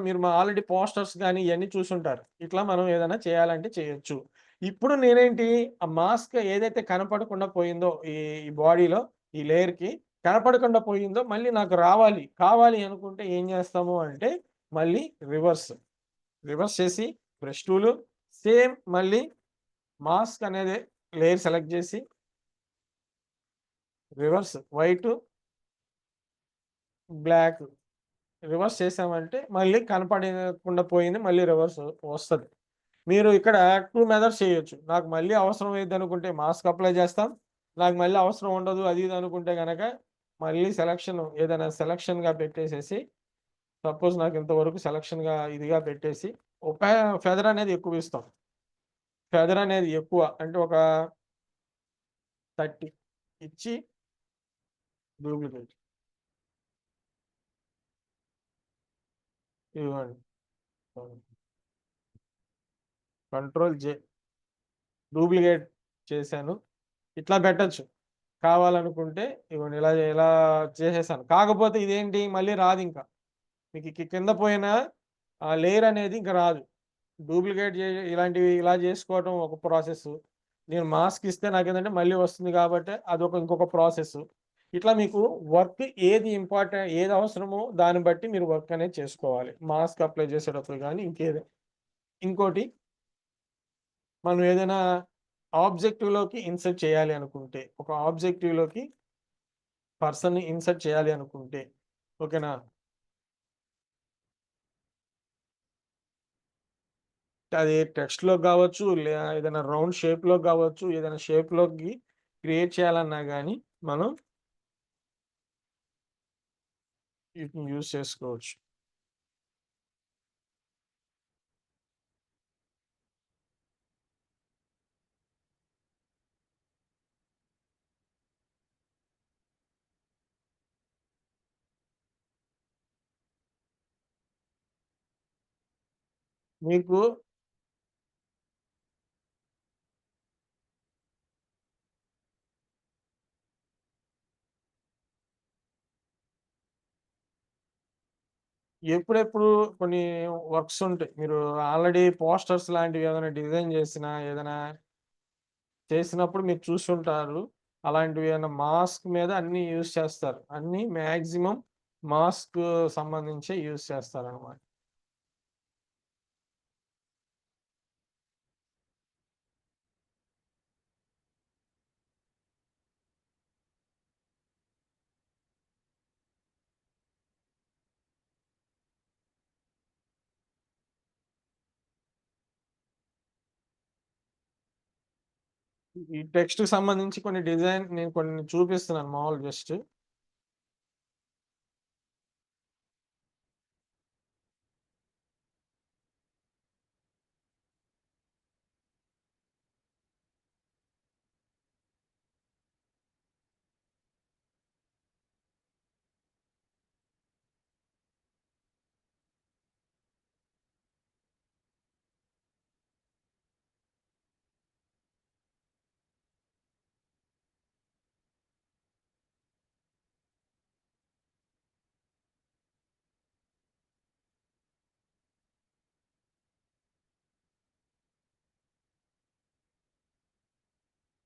మీరు ఆల్రెడీ పోస్టర్స్ గాని ఇయన్నీ చూసుంటారు. ఇట్లా మనం ఏదైనా చేయాలంటే చేయొచ్చు. ఇప్పుడు నేనేంటి ఆ మాస్క్ ఏదైతే కనపడకుండా పోయిందో ఈ బాడీలో ఈ లేయర్‌కి కనపడకుండా పోయిందో మళ్ళీ నాకు రావాలి. కావాలి అనుకుంటే ఏం చేస్తాము అంటే మళ్ళీ రివర్స్. రివర్స్ చేసి బ్రష్ టూలు సేమ్ మళ్ళీ మాస్క్ అనేది లేయర్ సెలెక్ట్ చేసి రివర్స్ వైటు, బ్లాక్ రివర్స్ చేసామంటే మళ్ళీ కనపడకుండా పోయింది మళ్ళీ రివర్స్ వస్తది. మీరు ఇక్కడ 2 మెథడ్స్ చేయొచ్చు. నాకు మళ్ళీ అవసరం అయిద్దనుకుంటే మాస్క్ అప్లై చేస్తాం. నాకు మళ్ళీ అవసరం ఉండదు అది ఇది అనుకుంటే గనక మళ్ళీ ఏదైనా సెలక్షన్‌గా పెట్టేసేసి సపోజ్ నాకు ఇంతవరకు సెలక్షన్‌గా ఇదిగా పెట్టేసి ఒక ఫెదర్ అనేది ఎక్కువిస్తాం. ఫెదర్ అనేది ఎక్కువ అంటే ఒక 30 ఇచ్చి డూప్లికేట్ ఇవ్వండి. కంట్రోల్ జె డూప్లికేట్ చేశాను. ఇట్లా పెట్టొచ్చు. కావాలనుకుంటే ఇగోండి ఇలా చేసేసాను. కాకపోతే ఇదేంటి మళ్ళీ రాదింక. మీకు కింద పోయిన ఆ లేయర్ అనేది ఇంక రాదు. డూప్లికేట్ ఇలాంటివి ఇలా జేసుకోవటం ఒక ప్రాసెసు. నేను మాస్క్ ఇస్తే నాకేంటంటే మళ్ళీ వస్తుంది గాబట్టి ఇంకొక ప్రాసెసు. ఇట్లా మీకు వర్క్ ఏది అవసరమో దాన్ని బట్టి మీరు వర్క్ అనేది చేసుకోవాలి. మాస్క్ అప్లై చేసేటప్పుడు గానీ ఇంకోటి మనం ఏదైనా ఆబ్జెక్టివ్‌లోకి ఇన్సర్ట్ చేయాలి అనుకుంటే, ఒక ఆబ్జెక్టివ్‌లోకి పర్సన్‌ని ఇన్సర్ట్ చేయాలి అనుకుంటే ఓకేనా? అది టెక్స్ట్‌లోకి గావచ్చు, ఏదైనా రౌండ్ షేప్‌లోకి గావచ్చు, ఏదైనా షేప్‌లోకి క్రియేట్ చేయాలన్నా గాని మనం వీటిని యూజ్ చేసుకోవచ్చు. మీకు ఎప్పుడెప్పుడు కొన్ని వర్క్స్ ఉంటాయి. మీరు ఆల్రెడీ పోస్టర్స్ లాంటివి ఏదైనా డిజైన్ ఏదైనా చేసినప్పుడు మీరు చూసుంటారు. అలాంటివి ఏమైనా మాస్క్ మీద అన్నీ యూజ్ చేస్తారు. అన్నీ మాక్సిమం మాస్క్ సంబంధించే యూజ్ చేస్తారనమాట. ఈ టెక్స్ట్‌కి సంబంధించి నేను కొన్ని చూపిస్తున్నాను మామూలుగా జస్ట్.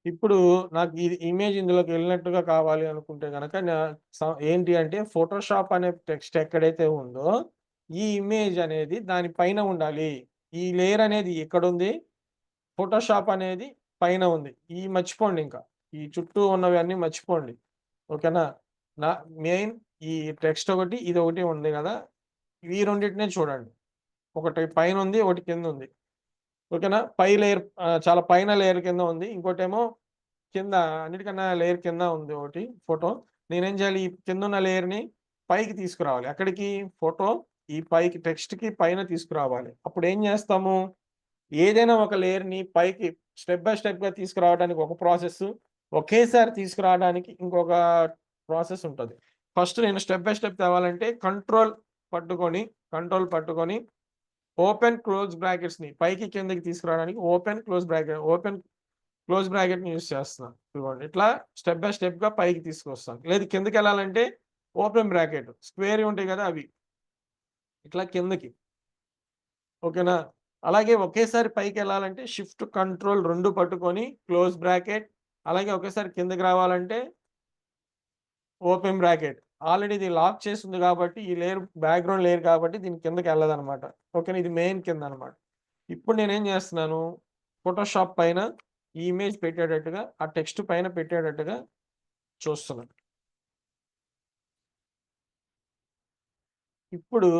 ఇప్పుడు నాకు ఇది ఇమేజ్ ఇందులోకి వెళ్ళినట్టుగా కావాలి అనుకుంటే గనక ఏంటి అంటే ఫోటోషాప్ అనే టెక్స్ట్ ఎక్కడైతే ఉందో ఈ ఇమేజ్ అనేది దాని పైన ఉండాలి. ఈ లేయర్ అనేది ఎక్కడుంది? ఫోటోషాప్ అనేది పైన ఉంది. మర్చిపోండి ఇంకా. ఈ చుట్టూ ఉన్నవన్నీ మర్చిపోండి. ఓకేనా? నా మెయిన్ ఈ టెక్స్ట్ ఒకటి, ఇదొకటి ఉంది గదా! ఈ రెండిటినే చూడండి. ఒకటి పైనుంది, ఒకటి కిందుంది. ఓకేనా? పై లేయర్ చాలా పైన లేయర్ కింద ఉంది. ఇంకోటేమో కింద అన్నిటికన్నా లేయర్ కింద ఉంది ఒకటి ఫోటో. నేనేం చేయాలి? ఈ కిందున్న లేయర్‌ని పైకి తీసుకురావాలి. ఎక్కడికి? ఫోటో ఈ పైకి టెక్స్ట్‌కి పైన తీసుకురావాలి. అప్పుడేం చేస్తాము? ఏదైనా ఒక లేయర్‌ని పైకి స్టెప్ బై స్టెప్‌గా తీసుకురావడానికి ఒక ప్రాసెస్సు. ఒకేసారి తీసుకురావడానికి ఇంకొక ప్రాసెస్ ఉంటది. ఫస్ట్ నేను స్టెప్ బై స్టెప్ తేవాలంటే పట్టుకొని, కంట్రోల్ పట్టుకొని ఓపెన్, క్లోజ్ బ్రాకెట్స్‌ని పైకి కిందకి తీసుకురావడానికి ఓపెన్, క్లోజ్ బ్రాకెట్‌ని యూజ్ చేస్తున్నాను. ఇదిగోండి. ఇట్లా స్టెప్ బై స్టెప్‌గా పైకి తీసుకొస్తాను. లేదు కిందకెళ్ళాలంటే ఓపెన్ బ్రాకెట్ స్క్వేర్‌వి ఉంటాయి గదా! అవి. ఇట్లా కిందకి. ఓకేనా? అలాగే ఒకేసారి పైకెళ్ళాలంటే షిఫ్ట్, కంట్రోల్ 2 పట్టుకొని క్లోజ్ బ్రాకెట్. అలాగే ఒకేసారి కిందకి రావాలంటే ఓపెన్ బ్రాకెట్. ఆల్రెడీ ఇది లాక్ చేసుంది కాబట్టి ఈ లేయర్ బ్యాక్‌గ్రౌండ్ లేయర్ కాబట్టి దీని కిందకెళ్ళదనమాట. ఓకేనా? ఇది మెయిన్ కిందనమాట. ఇప్పుడు నేనేం జేస్తున్నాను, ఫోటోషాప్ పైన ఈ ఇమేజ్ పెట్టేటట్టుగా, ఆ టెక్స్ట్ పైన పెట్టేటట్టుగా చూస్తున్నాను. ఇప్పుడు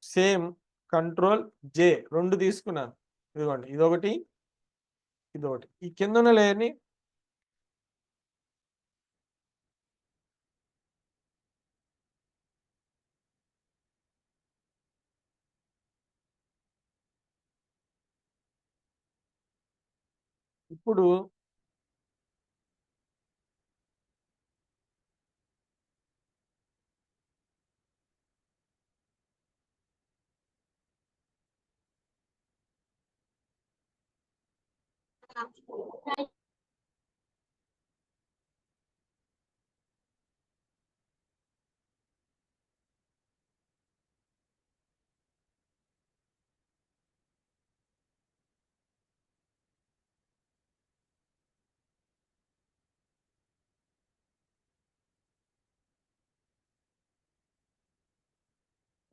సేమ్ కంట్రోల్ జే 2 తీసుకున్నాను. ఇదిగోండి. ఇదొకటి, ఇదొకటి. ఈ కిందున్న లేయర్‌ని ఇప్పుడు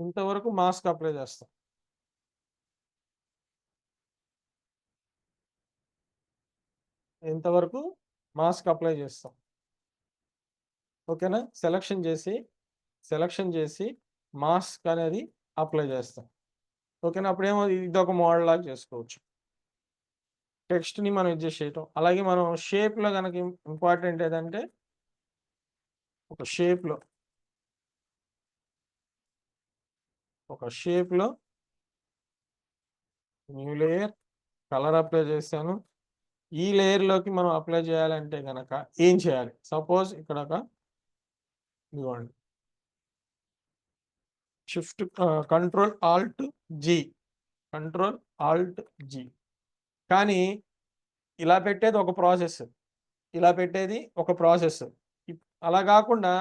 ఇంతవరకు మాస్క్ అప్లై చేస్తాం. ఇంతవరకు మాస్క్ అప్లై చేస్తాం. ఓకేనా? సెలక్షన్ చేసి మాస్క్ అనేది అప్లై చేస్తాం. ఓకేనా? అప్పుడేమో ఇదొక మోడల్ లాగా చేసుకోవచ్చు. టెక్స్ట్‌ని మనం ఇది చేయటం. అలాగే మనం షేప్‌లో గనక ఇంపార్టెంట్ ఏదంటే ఒక షేప్‌లో ఒక షేప్‌లో న్యూ లేయర్ కలర్ అప్లై చేశాను. ఈ లేయర్‌లోకి మనం అప్లై చేయాలంటే గనక ఏం చేయాలి? సపోజ్ ఇదిగోండి. Control alt G. Control alt G. కానీ ఇలా పెట్టేది ఒక ప్రాసెస్. ఇలా పెట్టేది ఒక ప్రాసెస్. అలా గాకుండా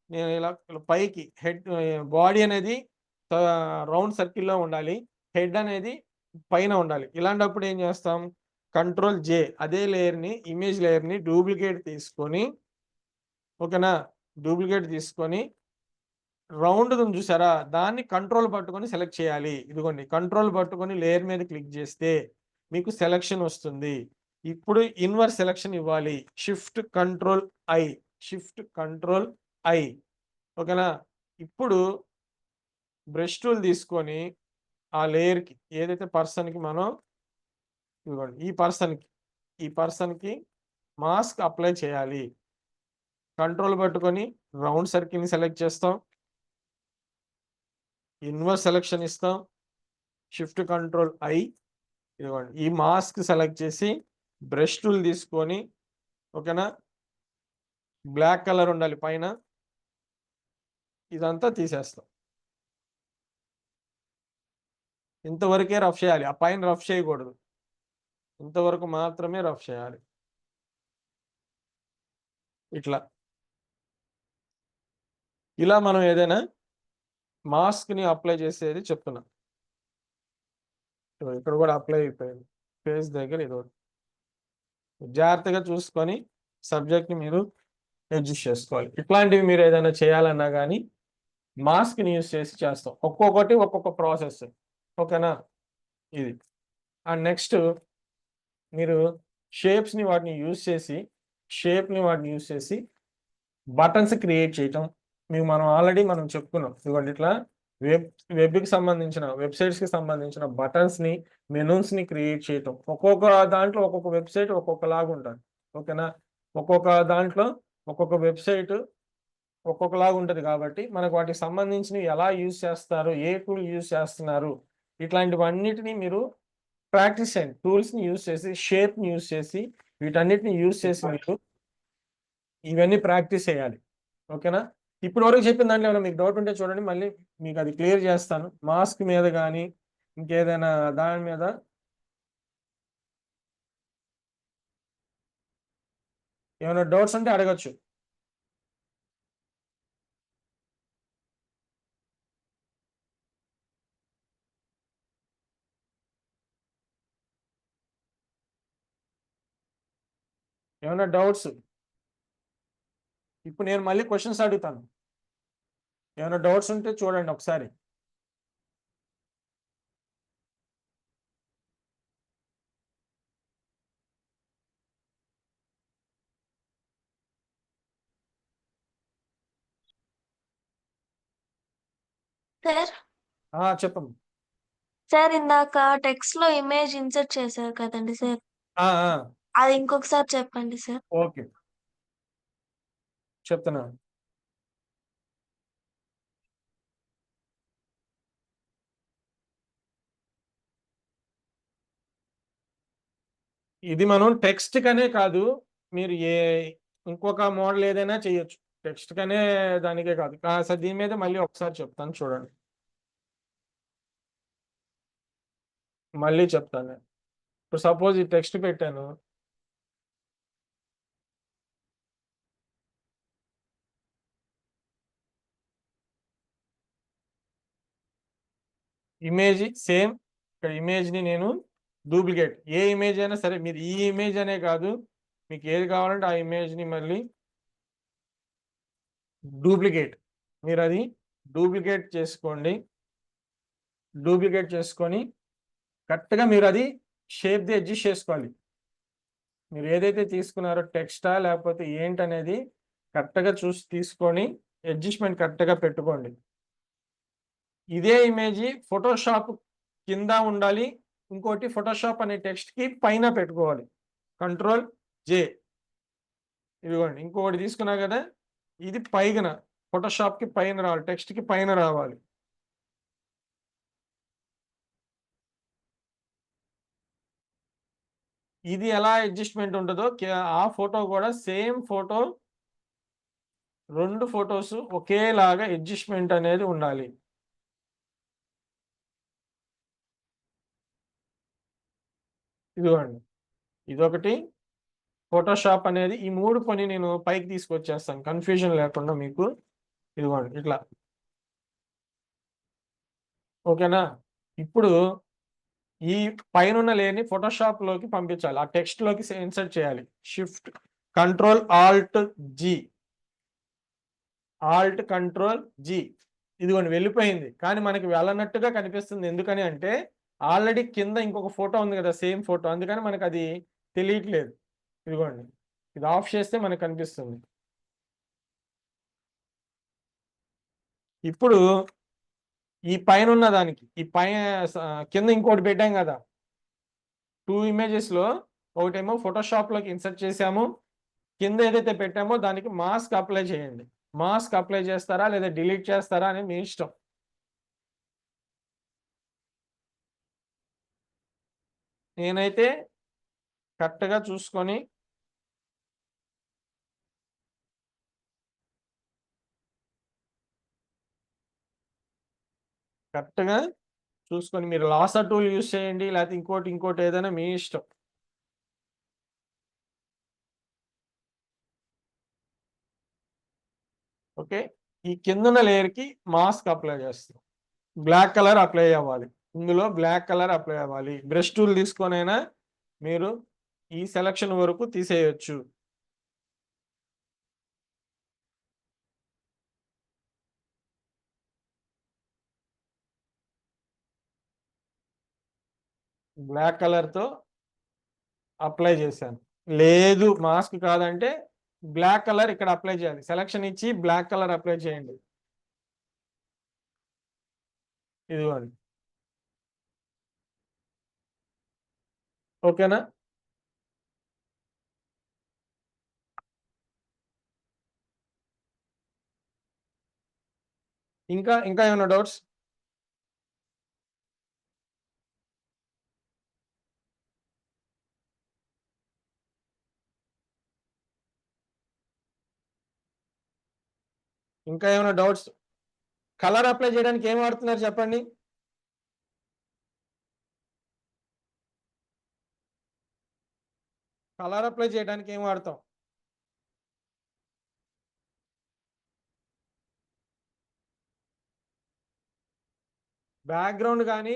నేను ఇలా పైకి బాడీ అనేది రౌండ్ సర్కిల్‌లో ఉండాలి. హెడ్ అనేది పైన ఉండాలి. ఇలాంటప్పుడు ఏం చేస్తాం? కంట్రోల్ జే అదే ఇమేజ్ లేయర్‌ని డూప్లికేట్ తీసుకొని ఓకేనా? డూప్లికేట్ తీసుకొని రౌండ్‌దుంది చూసారా? దాన్ని కంట్రోల్ పట్టుకొని సెలెక్ట్ చేయాలి. ఇదిగోండి కంట్రోల్ పట్టుకొని లేయర్ మీద క్లిక్ చేస్తే మీకు సెలక్షన్ వస్తుంది. ఇప్పుడు ఇన్వర్స్ సెలక్షన్ ఇవ్వాలి. ఐ. Shift control I. ఓకేనా? ఇప్పుడు బ్రష్ టూల్ తీసుకొని ఆ లేయర్‌కి ఏదైతే పర్సన్‌కి మనం ఇదిగోండి ఈ పర్సన్‌కి మాస్క్ అప్లై చేయాలి. కంట్రోల్ పట్టుకొని రౌండ్ సర్కిల్‌ని సెలెక్ట్ చేస్తాం. ఇన్వర్స్ సెలక్షన్ ఇస్తాం. Shift control I. ఇదిగోండి. ఈ మాస్క్ సెలెక్ట్ చేసి బ్రష్ టూల్ తీసుకొని ఓకేనా? బ్లాక్ కలర్ ఉండాలి పైన. ఇదంతా తీసేస్తాం. ఇంతవరకే రఫ్ చేయాలి. ఆ పైన రఫ్ చేయకూడదు. ఇంతవరకు మాత్రమే రఫ్ చేయాలి. ఇట్లా. ఇలా మనం ఏదైనా మాస్క్‌ని అప్లై చేసేది చెప్తున్నా. ఇక్కడ కూడా అప్లై అయిపోయింది. ఫేస్ దగ్గర ఇదోటి. జాగ్రత్తగా చూసుకొని సబ్జెక్ట్ని మీరు అడ్జస్ట్ చేసుకోవాలి. ఇట్లాంటివి మీరు ఏదైనా చేయాలన్నా కానీ మాస్క్ని యూజ్ చేసి చేస్తాం. ఒక్కొక్కటి ఒక్కొక్క ప్రాసెస్. ఓకేనా? ఇది. అండ్ నెక్స్ట్ మీరు షేప్స్ని వాటిని యూజ్ చేసి బటన్స్ క్రియేట్ చేయటం. మనం ఆల్రెడీ చెప్పుకున్నాం. ఇదిగోండి ఇట్లా వెబ్కి సంబంధించిన వెబ్సైట్స్కి సంబంధించిన బటన్స్ని మెనూస్ని క్రియేట్ చేయటం. ఒక్కొక్క దాంట్లో ఒక్కొక్క వెబ్సైట్ ఒక్కొక్కలాగా ఉంటుంది. ఓకేనా? ఒక్కొక్క దాంట్లో ఒక్కొక్క వెబ్సైట్ ఒక్కొక్కలాగా ఉంటుంది కాబట్టి మనకు వాటికి సంబంధించినవి ఎలా యూజ్ చేస్తారు, ఏ టూల్ యూజ్ చేస్తున్నారు, ఇట్లాంటివన్నిటిని మీరు ప్రాక్టీస్ చేయండి. టూల్స్ని యూజ్ చేసి, షేప్ని యూజ్ చేసి, వీటన్నిటిని యూజ్ చేసి మీరు ఇవన్నీ ప్రాక్టీస్ చేయాలి. ఓకేనా? ఇప్పటి వరకు చెప్పిన దాంట్లో ఏమైనా మీకు డౌట్ ఉంటే చూడండి, మళ్ళీ మీకు అది క్లియర్ చేస్తాను. మాస్క్ మీద కానీ ఇంకేదైనా దాని మీద ఏమైనా డౌట్స్ ఉంటే అడగచ్చు. ఏమైనా డౌట్స్? ఇప్పుడు నేను మళ్ళీ క్వశ్చన్స్ అడుగుతాను. ఏమైనా డౌట్స్ ఉంటే చూడండి ఒకసారి. సార్ చెప్పండి. సార్ ఇందాక టెక్స్ట్ లో ఇమేజ్ ఇన్సర్ట్ చేశారు కదండి సార్, అది ఇంకొకసారి చెప్పండి సార్. ఓకే, చెప్తున్నాను. ఇది మనం టెక్స్ట్ కనే కాదు, మీరు ఇంకొక మోడల్ ఏదైనా చేయొచ్చు. టెక్స్ట్ కనే దానికే కాదు. సార్ దీని మీద మళ్ళీ ఒకసారి చెప్తాను చూడండి. మళ్ళీ చెప్తాను. ఇప్పుడు సపోజ్ ఈ టెక్స్ట్ పెట్టాను. Image same. ఇక్కడ ఇమేజ్ని నేను డూప్లికేట్, ఏ ఇమేజ్ అయినా సరే, మీరు ఈ ఇమేజ్ అనే కాదు, మీకు ఏది కావాలంటే ఆ ఇమేజ్ని మళ్ళీ డూప్లికేట్, మీరు అది డూప్లికేట్ చేసుకోండి. డూప్లికేట్ చేసుకొని కరెక్ట్గా మీరు అది షేప్ది అడ్జస్ట్ చేసుకోవాలి. మీరు ఏదైతే తీసుకున్నారో టెక్స్టా లేకపోతే ఏంటనేది కరెక్ట్గా చూసి తీసుకొని అడ్జస్ట్మెంట్ కరెక్ట్గా పెట్టుకోండి. ఇదే ఇమేజ్ ఫోటోషాప్ కింద ఉండాలి, ఇంకోటి ఫోటోషాప్ అనే టెక్స్ట్కి పైన పెట్టుకోవాలి. కంట్రోల్ జే. ఇదిగోండి ఇంకొకటి తీసుకున్నా కదా, ఇది పైన ఫోటోషాప్కి పైన రావాలి, టెక్స్ట్కి పైన రావాలి. ఇది ఎలా అడ్జస్ట్మెంట్ ఉంటుందో ఆ ఫోటో కూడా సేమ్ ఫోటో, రెండు ఫొటోస్ ఒకేలాగా అడ్జస్ట్మెంట్ అనేది ఉండాలి. ఇదిగోండి ఇదొకటి ఫోటోషాప్ అనేది. ఈ మూడు పని నేను పైకి తీసుకొచ్చేస్తాను కన్ఫ్యూజన్ లేకుండా మీకు. ఇదిగోండి ఇట్లా. ఓకేనా? ఇప్పుడు ఈ పైన లేని ఫోటోషాప్ లోకి పంపించాలి, ఆ టెక్స్ట్ లోకి ఇన్సర్ట్ చేయాలి. Shift control Alt G, Alt control G. ఇదిగోండి వెళ్ళిపోయింది, కానీ మనకి వెళ్ళనట్టుగా కనిపిస్తుంది. ఎందుకని అంటే ఆల్రెడీ కింద ఇంకొక ఫోటో ఉంది కదా, సేమ్ ఫోటో, అందుకని మనకు అది తెలియట్లేదు. ఇదిగోండి ఇది ఆఫ్ చేస్తే మనకు కనిపిస్తుంది. ఇప్పుడు ఈ పైన ఉన్న దానికి ఈ కింద ఇంకోటి పెట్టాం కదా, 2 ఇమేజెస్ లో ఒకటేమో ఫోటోషాప్ లోకి ఇన్సర్ట్ చేసాము, కింద ఏదైతే పెట్టామో దానికి మాస్క్ అప్లై చేయండి. మాస్క్ అప్లై చేస్తారా లేదా డిలీట్ చేస్తారా అని మీ ఇష్టం. నేనైతే కరెక్ట్గా చూసుకొని మీరు లాసర్ టూల్ యూజ్ చేయండి, లేకపోతే ఇంకోటి ఏదైనా మీ ఇష్టం. ఓకే, ఈ కిందన్న లేయర్కి మాస్క్ అప్లై చేస్తాం. బ్లాక్ కలర్ అప్లై అవ్వాలి, ఇందులో బ్లాక్ కలర్ అప్లై అవ్వాలి. బ్రష్ టూల్ తీసుకొనైనా మీరు ఈ సెలక్షన్ వరకు తీసేయొచ్చు. బ్లాక్ కలర్తో అప్లై చేశాను. లేదు మాస్క్ కాదంటే బ్లాక్ కలర్ ఇక్కడ అప్లై చేయాలి. సెలక్షన్ ఇచ్చి బ్లాక్ కలర్ అప్లై చేయండి. ఇదిగోండి. ఓకేనా? ఇంకా ఏమైనా డౌట్స్? ఇంకా ఏమైనా డౌట్స్? కలర్ అప్లై చేయడానికి ఏం వాడుతున్నారు చెప్పండి. కలర్ అప్లై చేయడానికి ఏం వాడతాం? బ్యాక్గ్రౌండ్ కానీ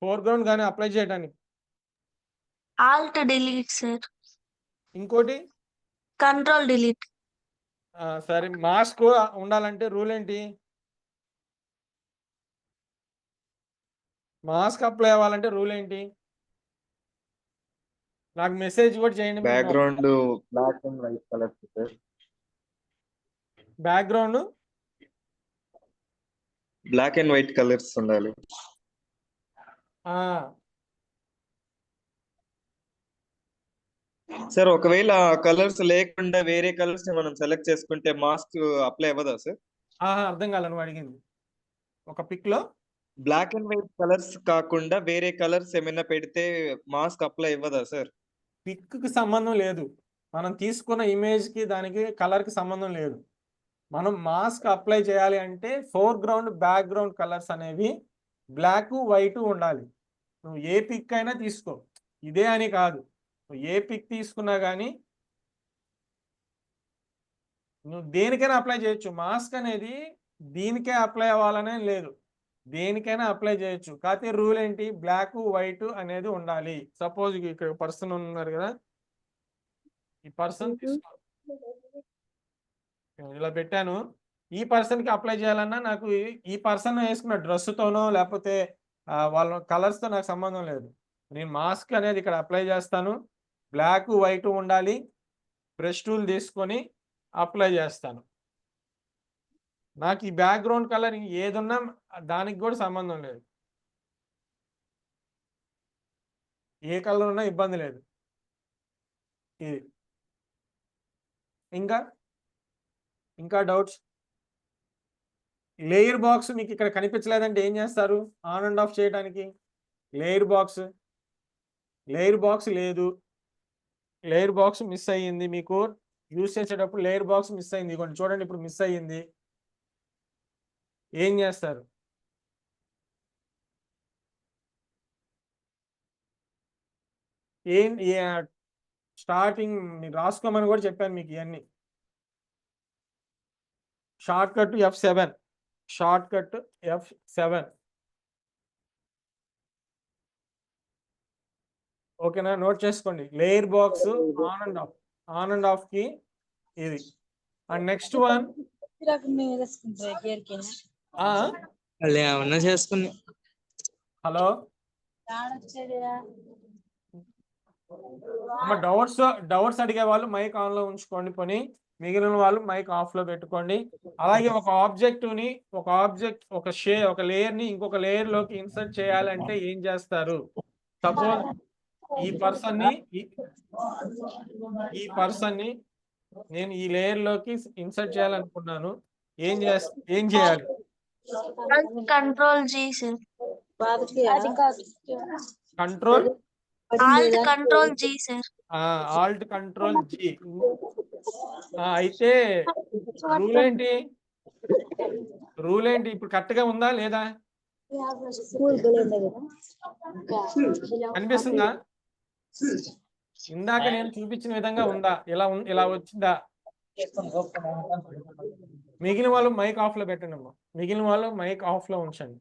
ఫోర్గ్రౌండ్ కానీ అప్లై చేయడానికి ఆల్ట్ డిలీట్ సార్. ఇంకోటి కంట్రోల్ డిలీట్. సరే, మాస్క్ ఉండాలంటే రూల్ ఏంటి? మాస్క్ అప్లై అవ్వాలంటే రూల్ ఏంటి? నాకు మెసేజ్ కూడా చేయండి. Background black and white colours sir. Background black and white colours ఉండాలి. సార్ ఒకవేళ కలర్స్ లేకుండా వేరే కలర్స్ మనం సెలెక్ట్ చేసుకుంటే మాస్క్ అప్లై అవ్వదా సార్? అర్థం కాలేదు నువ్వు అడిగింది. ఒక పిక్ లో బ్లాక్ అండ్ వైట్ కలర్స్ కాకుండా వేరే కలర్స్ ఏమైనా పెడితే మాస్క్ అప్లై అవ్వదా సార్? పిక్ కి సంబంధం లేదు. మనం తీసుకున్న ఇమేజ్ కి దానికి కలర్ కి సంబంధం లేదు. మనం మాస్క్ అప్లై చేయాలి అంటే ఫోర్గ్రౌండ్ బ్యాక్గ్రౌండ్ కలర్స్ అనేవి బ్లాక్ వైట్ ఉండాలి. నువ్వు ఏ పిక్ అయినా తీసుకో, ఇదే అని కాదు. నువ్వు ఏ పిక్ తీసుకున్నా కానీ నువ్వు దేనికైనా అప్లై చేయొచ్చు. మాస్క్ అనేది దీనికే అప్లై అవ్వాలనే లేదు, దేనికైనా అప్లై చేయొచ్చు. కాకపోతే రూల్ ఏంటి? బ్లాక్ వైట్ అనేది ఉండాలి. సపోజ్ ఇక్కడ పర్సన్ ఉన్నారు కదా, ఈ పర్సన్ ఇలా పెట్టాను. ఈ పర్సన్ కి అప్లై చేయాలన్నా నాకు ఈ పర్సన్ వేసుకున్న డ్రెస్సుతోనో లేకపోతే వాళ్ళ కలర్స్తో నాకు సంబంధం లేదు. నేను మాస్క్ అనేది ఇక్కడ అప్లై చేస్తాను. బ్లాక్ వైట్ ఉండాలి. బ్రష్ టూల్ తీసుకొని అప్లై చేస్తాను. నాకు ఈ బ్యాక్గ్రౌండ్ కలర్ ఏదున్నా దానికి కూడా సంబంధం లేదు. ఏ కలర్ ఉన్నా ఇబ్బంది లేదు. ఇది ఇంకా డౌట్స్? లేయర్ బాక్స్ మీకు ఇక్కడ కనిపించలేదంటే ఏం చేస్తారు ఆన్ అండ్ ఆఫ్ చేయడానికి? లేయర్ బాక్స్ లేదు, లేయర్ బాక్స్ మిస్ అయ్యింది. మీకు యూజ్ చేసేటప్పుడు లేయర్ బాక్స్ మిస్ అయింది. ఇదిగోండి చూడండి, ఇప్పుడు మిస్ అయ్యింది. ఏం చేస్తారు? స్టార్టింగ్ మీరు రాసుకోమని కూడా చెప్పాను మీకు ఇవన్నీ. Short cut F7. ఓకేనా? నోట్ చేసుకోండి. Layer box on and of కి ఇది. And next one hello, doubts అడిగే వాళ్ళు మైక్ ఆన్ లో ఉంచుకోండి. పోనీ మిగిలిన వాళ్ళు మైక్ ఆఫ్ లో పెట్టుకోండి. అలాగే ఒక ఆబ్జెక్ట్ ఒక లేయర్ ని ఇంకొక లేయర్ లోకి ఇన్సర్ట్ చేయాలంటే ఏం చేస్తారు? సపోజ్ ఈ పర్సన్ ని నేను ఈ లేయర్ లోకి ఇన్సర్ట్ చేయాలనుకున్నాను. ఏం చేయాలి? Control G sir. Control G sir. Alt control G. అయితే రూల్ ఏంటి ఇప్పుడు కరెక్ట్ గా ఉందా లేదా? అనిపిస్తుందా? ఇందాక నేను చూపించిన విధంగా ఉందా? ఇలా వచ్చిందా? మిగిలిన వాళ్ళు మైక్ ఆఫ్ లో పెట్టండి అమ్మా. మిగిలిన వాళ్ళు మైక్ ఆఫ్ లో ఉంచండి.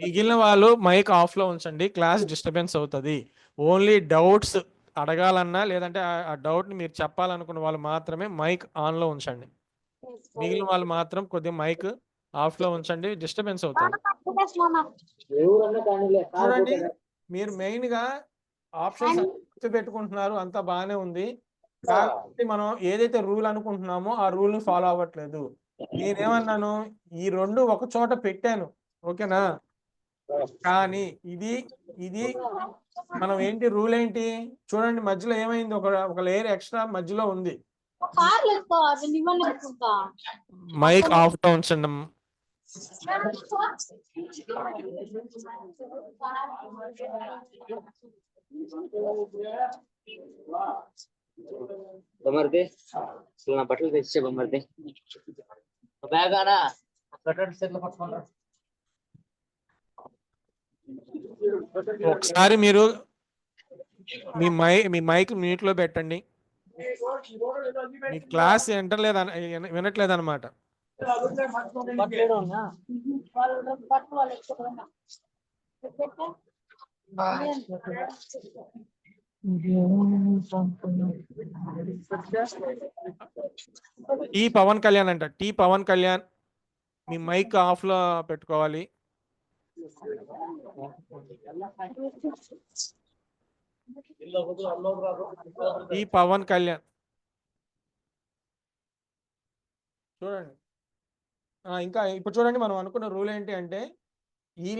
మిగిలిన వాళ్ళు మైక్ ఆఫ్ లో ఉంచండి, క్లాస్ డిస్టర్బెన్స్ అవుతుంది. ఓన్లీ డౌట్స్ అడగాలన్నా లేదంటే ఆ డౌట్ ని మీరు చెప్పాలనుకున్న వాళ్ళు మాత్రమే మైక్ ఆన్ లో ఉంచండి. మిగిలిన వాళ్ళు మాత్రం కొద్దిగా మైక్ ఆఫ్ లో ఉంచండి, డిస్టర్బెన్స్ అవుతుంది. చూడండి, మీరు మెయిన్ గా ఆప్షన్స్ పెట్టుకుంటున్నారు, అంతా బాగానే ఉంది. కాబట్టి మనం ఏదైతే రూల్ అనుకుంటున్నామో ఆ రూల్ ని ఫాలో అవ్వట్లేదు. నేనేమన్నాను, ఈ రెండు ఒక చోట పెట్టాను, ఓకేనా? కానీ ఇది ఇది మనం ఏంటి రూల్ ఏంటి చూడండి, మధ్యలో ఏమైంది, ఒక లేయర్ ఎక్స్ట్రా మధ్యలో ఉంది. మైక్ ఆఫ్ లో ఉంచండి. బొమ్మర్ది అసలు నా బట్టలు తెచ్చే బొమ్మర్ది బ్యాగ్ ఆడా ఒకసారి మీరు మీ మైక్ మ్యూట్ లో పెట్టండి. మీ క్లాస్ వినట్లేదు అనమాట. టీ పవన్ కళ్యాణ్ అంట, టీ పవన్ కళ్యాణ్ మీ మైక్ ఆఫ్ లో పెట్టుకోవాలి. టీ పవన్ కళ్యాణ్ చూడండి. ఇంకా ఇప్పుడు చూడండి, మనం అనుకున్న రూల్ ఏంటి అంటే ఈ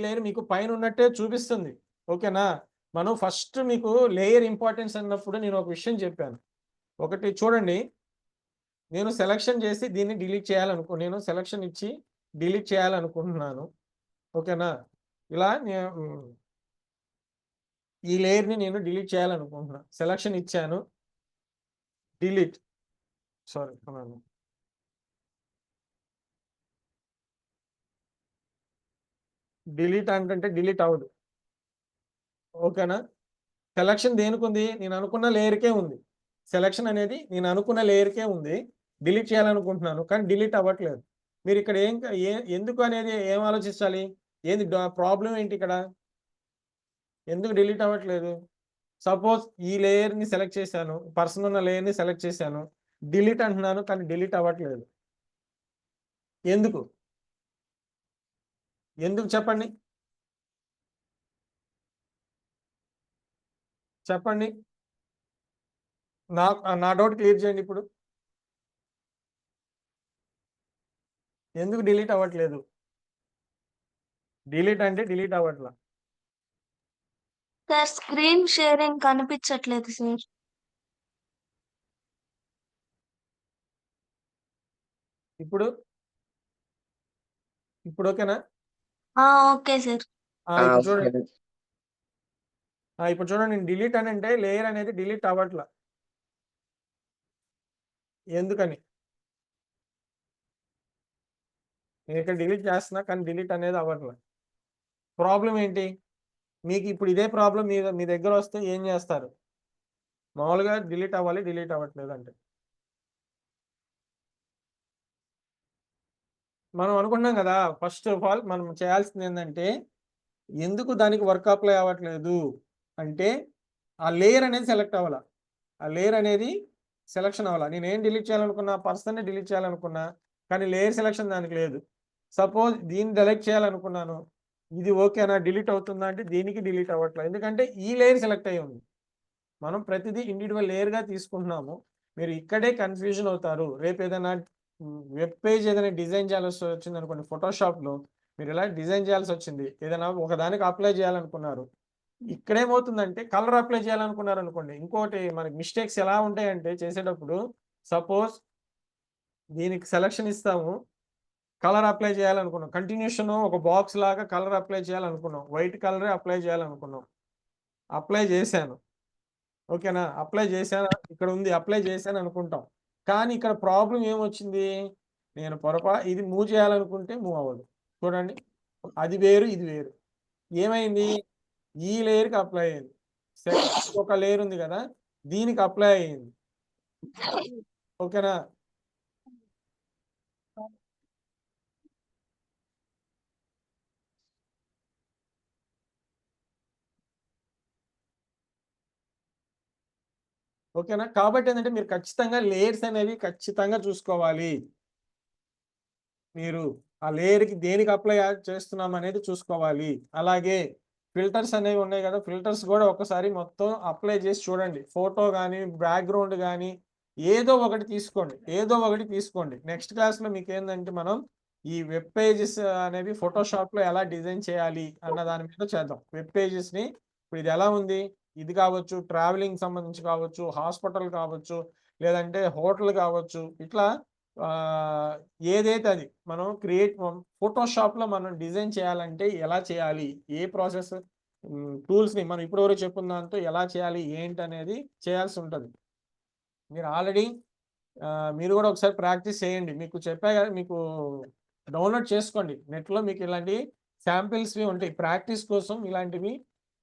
లేయర్ మీకు పైన ఉన్నట్టే చూపిస్తుంది, ఓకేనా? మనం ఫస్ట్ మీకు లేయర్ ఇంపార్టెన్స్ అన్నప్పుడు నేను ఒక విషయం చెప్పాను. ఒకటి చూడండి, నేను సెలక్షన్ చేసి దీన్ని డిలీట్ నేను సెలక్షన్ ఇచ్చి డిలీట్ చేయాలనుకుంటున్నాను, ఓకేనా? ఇలా ఈ లేయర్ని నేను డిలీట్ చేయాలనుకుంటున్నాను, సెలక్షన్ ఇచ్చాను, డిలీట్, సారీ డిలీట్ అంటే డిలీట్ అవ్వదు, ఓకేనా? సెలక్షన్ దేనికి ఉంది, నేను అనుకున్న లేయర్కే ఉంది. సెలక్షన్ అనేది నేను అనుకున్న లేయర్కే ఉంది, డిలీట్ చేయాలనుకుంటున్నాను కానీ డిలీట్ అవ్వట్లేదు. మీరు ఇక్కడ ఎందుకు అనేది ఏం ఆలోచించాలి, ఏంది ప్రాబ్లం ఏంటి ఇక్కడ, ఎందుకు డిలీట్ అవ్వట్లేదు? సపోజ్ ఈ లేయర్ని సెలెక్ట్ చేశాను, పర్సన్ ఉన్న లేయర్ని సెలెక్ట్ చేశాను, డిలీట్ అంటున్నాను కానీ డిలీట్ అవ్వట్లేదు. ఎందుకు చెప్పండి చెప్పండి, నా డౌట్ క్లియర్ చేయండి. ఇప్పుడు ఎందుకు డిలీట్ అవ్వట్లేదు? డిలీట్ అంటే డిలీట్ అవ్వట్లా. సార్ స్క్రీన్ షేరింగ్ కనిపించట్లేదు సార్. ఇప్పుడు ఓకేనా? Okay sir. ఇప్పుడు చూడండి, నేను డిలీట్ అని అంటే లేయర్ అనేది డిలీట్ అవ్వట్లా. ఎందుకని? నేను ఇక్కడ డిలీట్ చేస్తున్నా కానీ డిలీట్ అనేది అవ్వట్లా. ప్రాబ్లం ఏంటి? మీకు ఇప్పుడు ఇదే ప్రాబ్లం మీ దగ్గర వస్తే ఏం చేస్తారు? మామూలుగా డిలీట్ అవ్వాలి, డిలీట్ అవ్వట్లేదు అంటే మనం అనుకున్నాం కదా, ఫస్ట్ ఆఫ్ ఆల్ మనం చేయాల్సింది ఏంటంటే ఎందుకు దానికి వర్క్ అప్లై అవ్వట్లేదు అంటే ఆ లేయర్ అనేది సెలెక్ట్ అవ్వాలా, ఆ లేయర్ అనేది సెలక్షన్ అవ్వాలా. నేను ఏం డిలీట్ చేయాలనుకున్నా, పర్సన్ని డిలీట్ చేయాలనుకున్నా కానీ లేయర్ సెలక్షన్ దానికి లేదు. సపోజ్ దీన్ని డిలీట్ చేయాలనుకున్నాను, ఇది ఓకేనా, డిలీట్ అవుతుందా అంటే దీనికి డిలీట్ అవ్వట్లేదు, ఎందుకంటే ఈ లేయర్ సెలెక్ట్ అయ్యి ఉంది. మనం ప్రతిదీ ఇండివిజువల్ లేయర్గా తీసుకుంటున్నాము. మీరు ఇక్కడే కన్ఫ్యూజన్ అవుతారు. రేపు ఏదైనా వెబ్ పేజ్ ఏదైనా డిజైన్ చేయాల్సి వచ్చింది అనుకోండి, ఫోటోషాప్లో మీరు ఇలా డిజైన్ చేయాల్సి వచ్చింది, ఏదైనా ఒకదానికి అప్లై చేయాలనుకున్నారు, ఇక్కడేమవుతుందంటే కలర్ అప్లై చేయాలనుకున్నారు అనుకోండి, ఇంకోటి మనకి మిస్టేక్స్ ఎలా ఉంటాయంటే చేసేటప్పుడు సపోజ్ దీనికి సెలక్షన్ ఇస్తాము, కలర్ అప్లై చేయాలనుకున్నాం, కంటిన్యూషన్ ఒక బాక్స్ లాగా కలర్ అప్లై చేయాలనుకున్నాం, వైట్ కలరే అప్లై చేయాలనుకున్నాం, అప్లై చేశాను, ఓకేనా? అప్లై చేశాను, ఇక్కడ ఉంది అప్లై చేశాను అనుకుంటాం, కానీ ఇక్కడ ప్రాబ్లం ఏమొచ్చింది, నేను ఇది మూవ్ చేయాలనుకుంటే మూవ్ అవ్వదు. చూడండి, అది వేరు ఇది వేరు, ఏమైంది, ఈ లేయర్కి అప్లై అయ్యింది, సెకండ్ ఒక లేయర్ ఉంది కదా దీనికి అప్లై అయ్యింది, ఓకేనా? ఓకేనా? కాబట్టి ఏంటంటే మీరు ఖచ్చితంగా లేయర్స్ అనేవి ఖచ్చితంగా చూసుకోవాలి. మీరు ఆ లేయర్‌కి దేనికి అప్లై చేస్తున్నాం అనేది చూసుకోవాలి. అలాగే ఫిల్టర్స్ అనేవి ఉన్నాయి కదా! ఫిల్టర్స్ కూడా ఒకసారి మొత్తం అప్లై చేసి చూడండి. ఫోటో గాని, బ్యాక్‌గ్రౌండ్ గాని ఏదో ఒకటి తీసుకోండి. ఏదో ఒకటి తీసుకోండి. నెక్స్ట్ క్లాస్‌లో మీకేందంటే మనం ఈ వెబ్ పేజెస్ అనేవి ఫోటోషాప్‌లో ఎలా డిజైన్ చేయాలి అన్న దాని మీద చేద్దాం. వెబ్ పేజెస్‌ని ఇప్పుడు ఇది ఎలా ఉంది? ఇది కావచ్చు, ట్రావెలింగ్ సంబంధించి కావచ్చు, హాస్పిటల్ కావచ్చు, లేదంటే హోటల్ కావచ్చు. ఇట్లా ఆహ్, ఏదైతే అది మనం ఫోటోషాప్‌లో మనం డిజైన్ చేయాలంటే ఎలా చేయాలి? ఏ ప్రాసెస్ టూల్స్‌ని మనం ఇప్పటివరకు చెప్పుకున్న దాంతో ఎలా చేయాలి? ఏంటనేది చేయాల్సి ఉంటది. మీరు ఆల్రెడీ మీరు కూడా ఒకసారి ప్రాక్టీస్ చేయండి. మీకు చెప్పా కదా! మీకు డౌన్‌లోడ్ చేసుకోండి. నెట్‌లో మీకు ఇలాంటి శాంపిల్స్‌వి ఉంటాయి. ప్రాక్టీస్ కోసం ఇలాంటివి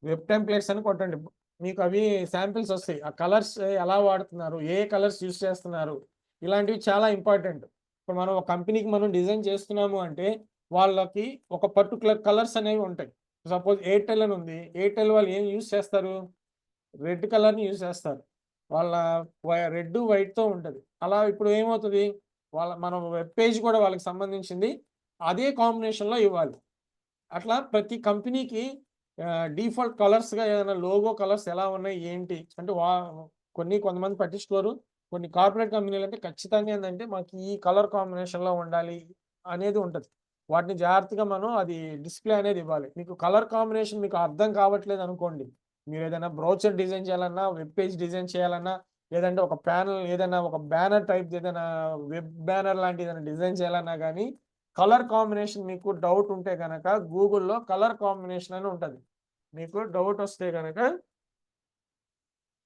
వెబ్ టెంప్లేట్స్ అని కొట్టండి. మీకు అవి శాంపిల్స్ వస్తాయి. ఆ కలర్స్ ఎలా వాడుతున్నారు? ఏ కలర్స్ యూజ్ చేస్తున్నారు? ఇలాంటివి చాలా ఇంపార్టెంట్. ఇప్పుడు మనం ఒక కంపెనీకి మనం డిజైన్ చేస్తున్నాము అంటే వాళ్ళకి ఒక పర్టిక్యులర్ కలర్స్ అనేవి ఉంటాయి. సపోజ్ ఎయిర్‌టెల్ అని ఉంది. ఎయిర్‌టెల్ వాళ్ళు ఏం యూజ్ చేస్తారు? రెడ్ కలర్‌ని యూజ్ చేస్తారు. వాళ్ళ రెడ్, వైట్‌తో ఉంటది. అలా ఇప్పుడు ఏమవుతది? మనం వెబ్ పేజ్ కూడా వాళ్ళకి సంబంధించింది అదే కాంబినేషన్‌లో ఇవ్వాలి. అట్లా ప్రతి కంపెనీకి డిఫాల్ట్ కలర్స్‌గా ఏదైనా లోగో కలర్స్ ఎలా ఉన్నాయి? ఏంటి? అంటే కొంతమంది పట్టించుకోరు. కొన్ని కార్పొరేట్ కంపెనీలంటే ఖచ్చితంగా ఏందంటే మాకు ఈ కలర్ కాంబినేషన్‌లో ఉండాలి అనేది ఉంటది. వాటిని జాగ్రత్తగా మనం అది డిస్‌ప్లే అనేది ఇవ్వాలి. మీకు కలర్ కాంబినేషన్ మీకు అర్థం కావట్లేదు అనుకోండి. మీరేదైనా బ్రౌచర్ డిజైన్ చేయాలన్నా, వెబ్ పేజ్ డిజైన్ చేయాలన్నా, లేదంటే ఒక ప్యానెల్ ఏదైనా ఒక బ్యానర్ టైప్ ఏదైనా వెబ్ బ్యానర్ లాంటిది ఏదైనా డిజైన్ చేయాలన్నా గాని కలర్ కాంబినేషన్ మీకు డౌట్ ఉంటే గనక గూగుల్‌లో కలర్ కాంబినేషన్ అని ఉంటది. మీకు డౌట్ వస్తే గనక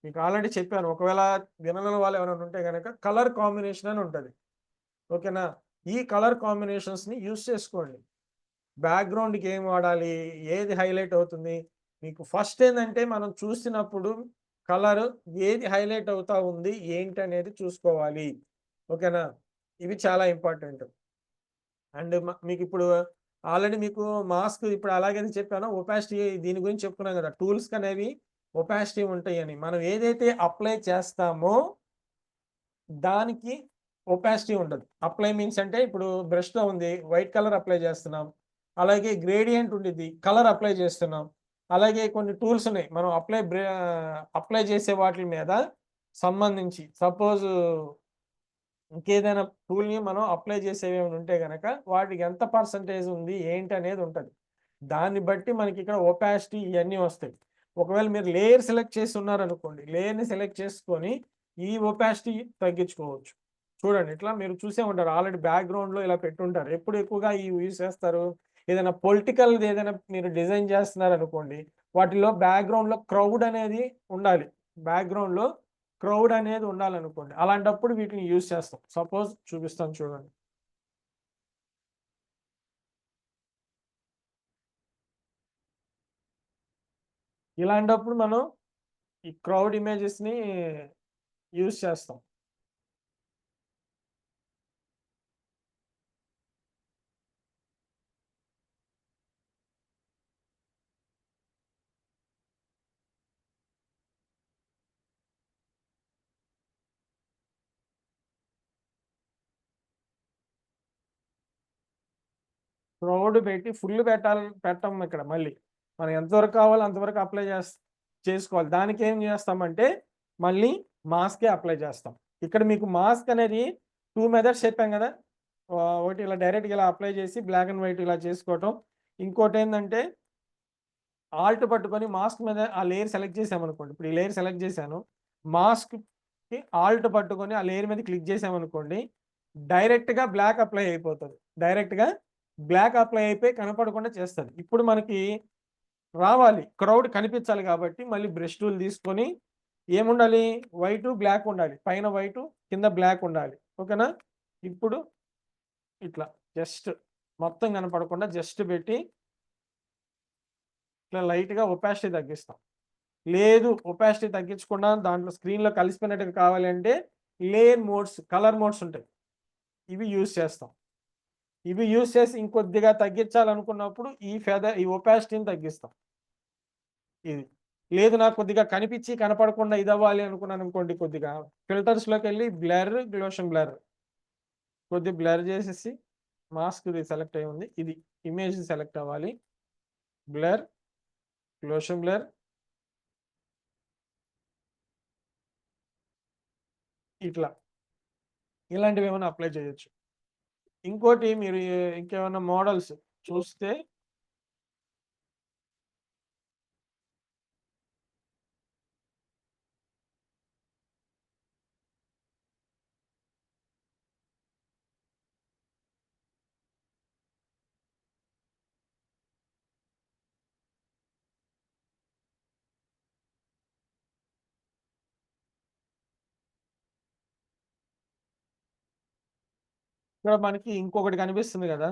మీకు ఆల్రెడీ చెప్పాను. ఒకవేళ వినని వాళ్ళు ఎవరైనా ఉంటే గనక కలర్ కాంబినేషన్ అని ఉంటది. ఓకేనా? ఈ కలర్ కాంబినేషన్స్‌ని యూజ్ చేసుకోండి. బ్యాక్‌గ్రౌండ్‌కి ఏం వాడాలి? ఏది హైలైట్ అవుతుంది? మీకు ఫస్ట్ ఏందంటే మనం చూసినప్పుడు కలర్ ఏది హైలైట్ అవుతా ఉంది? ఏంటనేది చూసుకోవాలి. ఓకేనా? ఇవి చాలా ఇంపార్టెంట్. అండ్ మీకిప్పుడు ఆల్రెడీ మీకు మాస్క్ ఇప్పుడు అలాగని చెప్పానో ఒపాసిటీ దీని గురించి చెప్పుకున్నాం గదా! టూల్స్‌కనేవి ఒపాసిటీ ఉంటాయని. మనం ఏదైతే అప్లై చేస్తామో దానికి ఒపాసిటీ ఉండదు. అప్లై మీన్స్ అంటే ఇప్పుడు బ్రష్‌లో ఉంది. వైట్ కలర్ అప్లై చేస్తున్నాం. అలాగే గ్రేడియంట్ ఉండిద్ది. కలర్ అప్లై చేస్తున్నాం. అలాగే కొన్ని టూల్స్ ఉన్నాయి. మనం అప్లై చేసే వాటిల మీద సంబంధించి సపోజ్ ఇంకేదైనా టూల్‌ని మనం అప్లై చేసేవేమైనా ఉంటే గనక వాటికి ఎంత పర్సెంటేజ్ ఉంది? ఏంటి అనేది ఉంటది. దాన్ని బట్టి మనకిక్కడ ఒపాసిటీ ఇయన్నీ వస్తాయి. ఒకవేళ మీరు లేయర్ సెలెక్ట్ చేసి ఉన్నారనుకోండి. లేయర్‌ని సెలెక్ట్ చేసుకొని ఈ ఒపాసిటీ తగ్గించుకోవచ్చు. చూడండి ఇట్లా మీరు చూసే ఉంటారు. ఆల్రెడీ బ్యాక్‌గ్రౌండ్‌లో ఇలా పెట్టుంటారు. ఎప్పుడు ఎక్కువగా ఇవి యూజ్ చేస్తారు? ఏదైనా పొలిటికల్‌ది ఏదైనా మీరు డిజైన్ చేస్తున్నారనుకోండి. వాటిలో బ్యాక్‌గ్రౌండ్‌లో క్రౌడ్ అనేది ఉండాలి. బ్యాక్‌గ్రౌండ్‌లో క్రౌడ్ అనేది ఉండాలనుకోండి. అలాంటప్పుడు వీటిని యూజ్ చేస్తాం. సపోజ్ చూపిస్తాను చూడండి. ఇలాంటప్పుడు మనం ఈ క్రౌడ్ ఇమేజెస్‌ని యూజ్ చేస్తాం. క్రౌడ్ పెట్టి ఫుల్ పెట్టం ఇక్కడ మళ్ళీ. మనం ఎంతవరకు కావాలో అంతవరకు అప్లై చేసుకోవాలి. దానికేం చేస్తామంటే మళ్ళీ మాస్కే అప్లై చేస్తాం. ఇక్కడ మీకు మాస్క్ అనేది 2 మెథడ్స్ చెప్పాం గదా! ఒకటి ఇలా డైరెక్ట్‌గా ఇలా అప్లై చేసి బ్లాక్ అండ్ వైట్ ఇలా చేసుకోవటం. ఇంకోటేందంటే ఆల్ట్ పట్టుకొని మాస్క్ మీద ఆ లేయర్ సెలెక్ట్ చేసామనుకోండి. ఇప్పుడు ఈ లేయర్ సెలెక్ట్ చేశాను. మాస్క్‌కి ఆల్ట్ పట్టుకొని ఆ లేయర్ మీద క్లిక్ చేసామనుకోండి. డైరెక్ట్‌గా బ్లాక్ అప్లై అయిపోతది. డైరెక్ట్‌గా బ్లాక్ అప్లై అయిపోయి కనపడకుండా చేస్తది. ఇప్పుడు మనకి రావాలి. క్రౌడ్ కనిపించాలి కాబట్టి మళ్ళీ బ్రష్ టూల్ తీసుకొని ఏముండాలి? వైటు, బ్లాక్ ఉండాలి. పైన వైటు, కింద బ్లాక్ ఉండాలి. ఓకేనా? ఇప్పుడు ఇట్లా జస్ట్ మొత్తం కనపడకుండా జస్ట్ పెట్టి ఇట్లా లైట్‌గా ఒపాసిటీ తగ్గిస్తాం. లేదు ఒపాసిటీ తగ్గించకుండా దాంట్లో స్క్రీన్‌లో కలిసిపోయినట్టుగా కావాలి అంటే లేయర్ మోడ్స్, కలర్ మోడ్స్ ఉంటాయి. ఇవి యూజ్ చేస్తాం. ఇవి యూజ్ చేసి ఇంకొద్దిగా తగ్గించాలనుకున్నప్పుడు ఈ ఒపాసిటీని తగ్గిస్తాం. ఇది లేదు నాకు కొద్దిగా కనిపించి కనపడకుండా ఇది అవ్వాలి అనుకున్నాను అనుకోండి, కొద్దిగా ఫిల్టర్స్లోకి వెళ్ళి బ్లర్, గ్లోషన్ బ్లర్ కొద్దిగా బ్లర్ చేసేసి మాస్క్ సెలెక్ట్ అయి ఉంది, ఇది ఇమేజ్ సెలెక్ట్ అవ్వాలి, బ్లర్, గ్లోషన్ బ్లర్, ఇట్లా ఇలాంటివి ఏమైనా అప్లై చేయొచ్చు. ఇంకోటి మీరు ఇంకేమైనా మోడల్స్ చూస్తే ఇక్కడ మనకి ఇంకొకటి కనిపిస్తుంది కదా,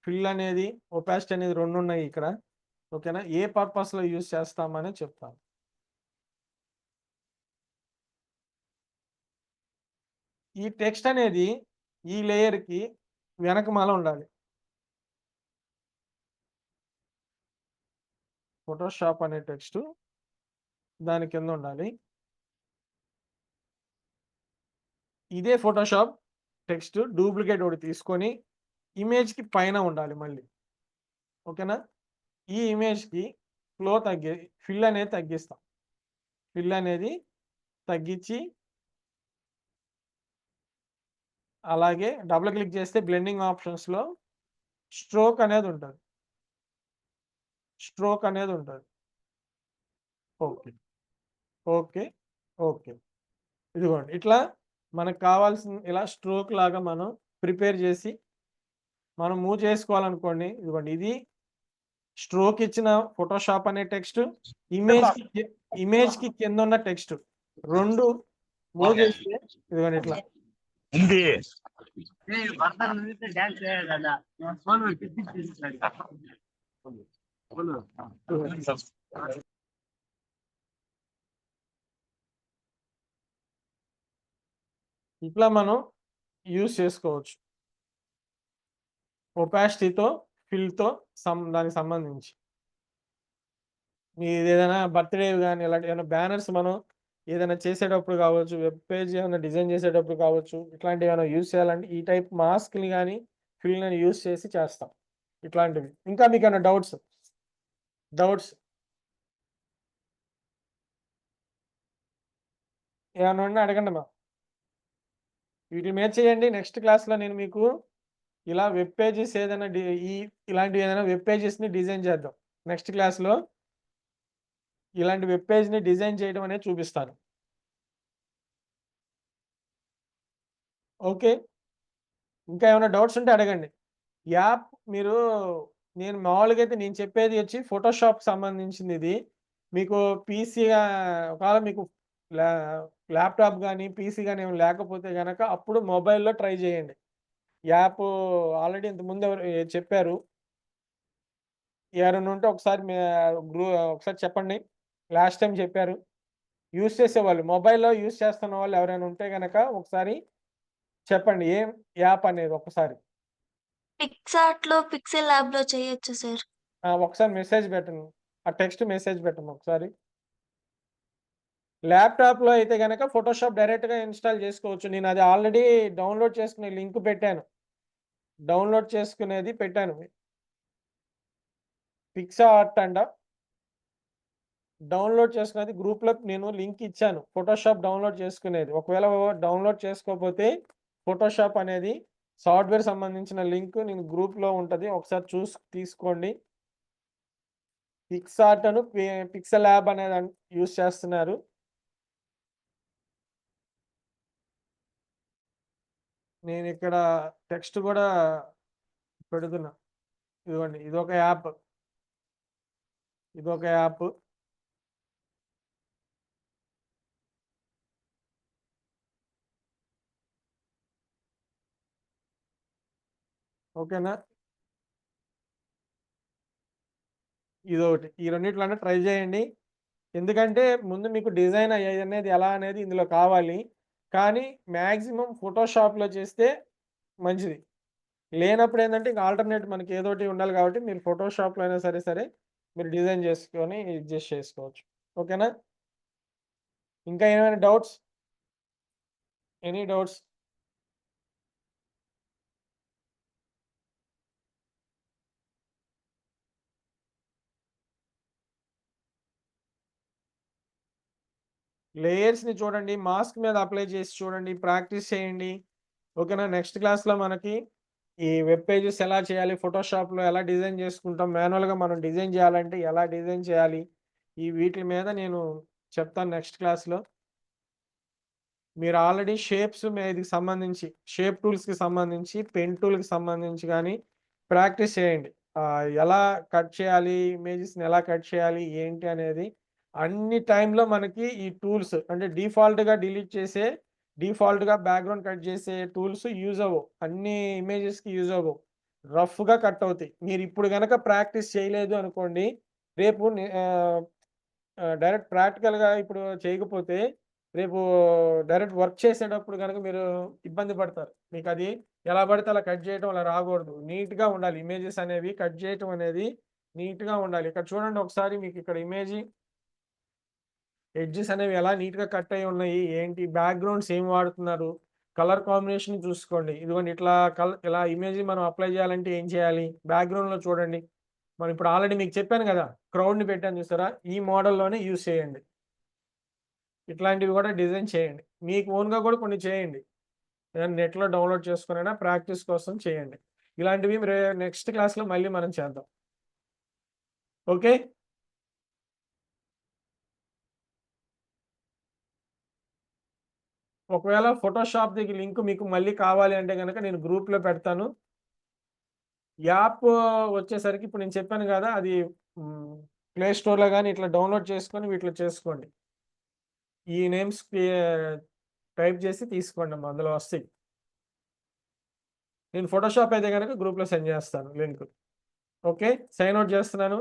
ఫిల్ అనేది, ఒపాసిటీ అనేది 2 ఉన్నాయి ఇక్కడ. ఓకేనా, ఏ పర్పస్లో యూజ్ చేస్తామని చెప్తాను. ఈ టెక్స్ట్ అనేది ఈ లేయర్కి వెనకమాల ఉండాలి. ఫోటోషాప్ అనే టెక్స్ట్ దాని కింద ఉండాలి. ఇదే ఫోటోషాప్ టెక్స్ట్ డూప్లికేట్ ఒకటి తీసుకొని ఇమేజ్కి పైన ఉండాలి మళ్ళీ. ఓకేనా, ఈ ఇమేజ్కి ఫిల్ అనేది తగ్గిస్తాం. ఫిల్ అనేది తగ్గించి అలాగే డబుల్ క్లిక్ చేస్తే బ్లెండింగ్ ఆప్షన్స్లో స్ట్రోక్ అనేది ఉంటుంది. ఓకే ఓకే ఓకే, ఇదిగోండి ఇట్లా మనకు కావాల్సిన ఇలా స్ట్రోక్ లాగా మనం ప్రిపేర్ చేసి మనం మూవ్ చేసుకోవాలనుకోండి. ఇదిగోండి ఇది స్ట్రోక్ ఇచ్చిన ఫోటోషాప్ అనే టెక్స్ట్, ఇమేజ్కి కింద ఉన్న టెక్స్ట్ 2 మూవ్ చేస్తే ఇదిగోండి ఇట్లా ఇట్లా మనం యూజ్ చేసుకోవచ్చు. ఒపాసిటీతో, ఫిల్తో దానికి సంబంధించి మీరు ఏదైనా బర్త్డే కానీ ఇలాంటి ఏమైనా బ్యానర్స్ మనం ఏదైనా చేసేటప్పుడు కావచ్చు, వెబ్ పేజ్ ఏమైనా డిజైన్ చేసేటప్పుడు కావచ్చు, ఇట్లాంటివి ఏమైనా యూజ్ చేయాలంటే ఈ టైప్ మాస్క్ని కానీ ఫిల్ని యూజ్ చేసి చేస్తాం ఇట్లాంటివి. ఇంకా మీకు ఏమైనా డౌట్స్ ఏమైనా ఉన్నా అడగండి మా. వీటి మీద చేయండి. నెక్స్ట్ క్లాస్లో నేను మీకు ఇలా వెబ్ పేజెస్ ఏదైనా ఇలాంటివి ఏదైనా వెబ్ పేజెస్ని డిజైన్ చేద్దాం. నెక్స్ట్ క్లాస్లో ఇలాంటి వెబ్ పేజ్ని డిజైన్ చేయడం అనేది చూపిస్తాను. ఓకే, ఇంకా ఏమైనా డౌట్స్ ఉంటే అడగండి. యాప్ నేను మామూలుగా అయితే నేను చెప్పేది వచ్చి ఫోటోషాప్ సంబంధించింది. ఇది మీకు పీసీగా ఒకవేళ మీకు ల్యాప్టాప్ కానీ పీసీ కానీ ఏమైనా లేకపోతే కనుక అప్పుడు మొబైల్లో ట్రై చేయండి. యాప్ ఆల్రెడీ ఇంతకుముందు ఎవరు చెప్పారు, ఎవరైనా ఉంటే ఒకసారి ఒకసారి చెప్పండి. లాస్ట్ టైం చెప్పారు యూజ్ చేసేవాళ్ళు, మొబైల్లో యూజ్ చేస్తున్న వాళ్ళు ఎవరైనా ఉంటే కనుక ఒకసారి చెప్పండి ఏం యాప్ అనేది ఒకసారి. పిక్సార్ట్లో, పిక్సెల్ ల్యాబ్లో చేయొచ్చు సార్. ఒకసారి మెసేజ్ పెట్టండి, ఆ టెక్స్ట్ మెసేజ్ పెట్టండి ఒకసారి. ల్యాప్టాప్లో అయితే కనుక ఫోటోషాప్ డైరెక్ట్గా ఇన్స్టాల్ చేసుకోవచ్చు. నేను అది ఆల్రెడీ డౌన్లోడ్ చేసుకునే లింక్ పెట్టాను, డౌన్లోడ్ చేసుకునేది పెట్టాను. పిక్సార్ట్ అంట డౌన్లోడ్ చేసుకునేది గ్రూప్లో నేను లింక్ ఇచ్చాను, ఫోటోషాప్ డౌన్లోడ్ చేసుకునేది. ఒకవేళ డౌన్లోడ్ చేసుకోకపోతే ఫోటోషాప్ అనేది సాఫ్ట్వేర్ సంబంధించిన లింక్ నేను గ్రూప్లో ఉంటుంది, ఒకసారి తీసుకోండి. పిక్సార్ట్ అను పిక్సెల్ ల్యాబ్ అనేది యూజ్ చేస్తున్నారు. నేను ఇక్కడ టెక్స్ట్ కూడా పెడుతున్నా, ఇదిగోండి ఇదొక యాప్. ఓకేనా, ఇదొకటి. ఈ రెండిట్లన్నా ట్రై చేయండి. ఎందుకంటే ముందు మీకు డిజైన్ అనేది ఎలా అనేది ఇందులో కావాలి. కానీ మాక్సిమం ఫోటోషాప్‌లో చేస్తే మంచిది. లేనప్పుడు ఏందంటే ఇంక ఆల్టర్‌నేట్ మనకి ఏదోటి ఉండాలి కాబట్టి మీరు ఫోటోషాప్‌లో అయినా సరే మీరు డిజైన్ చేసుకొని అడ్జస్ట్ చేసుకోవచ్చు. ఓకేనా? ఇంకా ఏమైనా డౌట్స్? Any doubts? లేయర్స్‌ని చూడండి. మాస్క్ మీద అప్లై చేసి చూడండి. ప్రాక్టీస్ చేయండి. ఓకేనా? నెక్స్ట్ క్లాస్‌లో మనకి ఈ వెబ్ పేజెస్ ఎలా చేయాలి? ఫోటోషాప్‌లో ఎలా డిజైన్ చేసుకుంటాం? మాన్యువల్‌గా మనం డిజైన్ చేయాలంటే ఎలా డిజైన్ చేయాలి? ఈ వీటి మీద నేను చెప్తాను నెక్స్ట్ క్లాస్‌లో. మీరు ఆల్రెడీ షేప్స్ మీదికి సంబంధించి, షేప్ టూల్స్‌కి సంబంధించి, పెన్ టూల్‌కి సంబంధించి గాని ప్రాక్టీస్ చేయండి. ఎలా కట్ చేయాలి? ఇమేజెస్‌ని ఎలా కట్ చేయాలి? ఏంటి అనేది అన్ని టైమ్‌లో మనకి ఈ టూల్స్ అంటే డిఫాల్ట్‌గా బ్యాక్‌గ్రౌండ్ కట్ చేసే టూల్స్ యూజ్ అవ్వవు. అన్ని ఇమేజెస్‌కి యూజ్ అవ్వవు. రఫ్‌గా కట్ అవుతాయి. మీరిప్పుడు గనక ప్రాక్టీస్ చేయలేదు అనుకోండి, రేపు డైరెక్ట్ ప్రాక్టికల్‌గా ఇప్పుడు చేయకపోతే, రేపు డైరెక్ట్ వర్క్ చేసేటప్పుడు గనక మీరు ఇబ్బంది పడతారు. మీకది ఎలా పడితే అలా కట్ చేయటం అలా రాకూడదు. నీట్‌గా ఉండాలి. ఇమేజెస్ అనేవి కట్ చేయటం అనేది నీట్‌గా ఉండాలి. ఇక్కడ చూడండి ఒకసారి మీకిక్కడ ఇమేజి ఎడ్జెస్ అనేవి ఎలా నీట్‌గా కట్ అయ్యి ఉన్నాయి. ఏంటి బ్యాక్‌గ్రౌండ్స్ ఏం వాడుతున్నారు. కలర్ కాంబినేషన్ చూసుకోండి. ఇదిగోండి ఇలా ఇమేజ్‌ని మనం అప్లై చేయాలంటే ఏం చేయాలి? బ్యాక్‌గ్రౌండ్‌లో చూడండి. మనం ఇప్పుడు ఆల్రెడీ మీకు చెప్పాను గదా! క్రౌడ్‌ని పెట్టాను చూసారా? ఈ మోడల్‌లోనే యూజ్ చేయండి. ఇట్లాంటివి గూడా డిజైన్ చేయండి. మీకు ఓన్‌గా గూడా కొన్ని చేయండి. ఏదైనా నెట్‌లో డౌన్‌లోడ్ చేసుకొనైనా ప్రాక్టీస్ కోసం చేయండి. ఇలాంటివి నెక్స్ట్ క్లాస్‌లో మళ్ళీ మనం చేద్దాం. ఓకే. ఒకవేళ ఫోటోషాప్‌ది లింక్ మీకు మళ్ళీ కావాలి అంటే గనక నేను గ్రూప్‌లో పెడతాను. యాప్ వచ్చేసరికి ఇప్పుడు నేను చెప్పాను గదా! అది హ్మ్. ప్లే స్టోర్‌లో గాని ఇట్లా డౌన్‌లోడ్ చేసుకొని వీటిలో చేసుకోండి. ఈ నేమ్స్‌కి టైప్ చేసి తీసుకోండమ్మా అందులో వస్తాయి. నేను ఫోటోషాప్ అయితే గనక గ్రూప్‌లో సెండ్ చేస్తాను లింక్. ఓకే. సైన్ ఔట్ చేస్తున్నాను.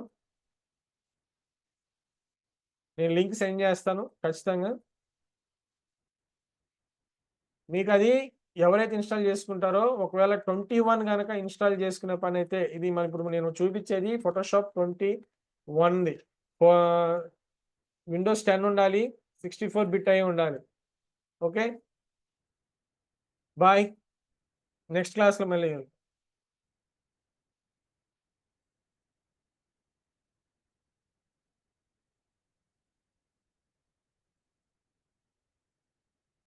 నేను లింక్ సెండ్ చేస్తాను ఖచ్చితంగా. మీకది ఎవరైతే ఇన్‌స్టాల్ చేసుకుంటారో ఒకవేళ 21 గనక ఇన్‌స్టాల్ చేసుకునే పనైతే ఇది ఇప్పుడు నేను చూపించేది ఫోటోషాప్ 21ది. ఆహ్, విండోస్ 10 ఉండాలి. 64 బిట్ అయి ఉండాలి. ఓకే. బాయ్. నెక్స్ట్ క్లాస్‌లో మళ్ళీ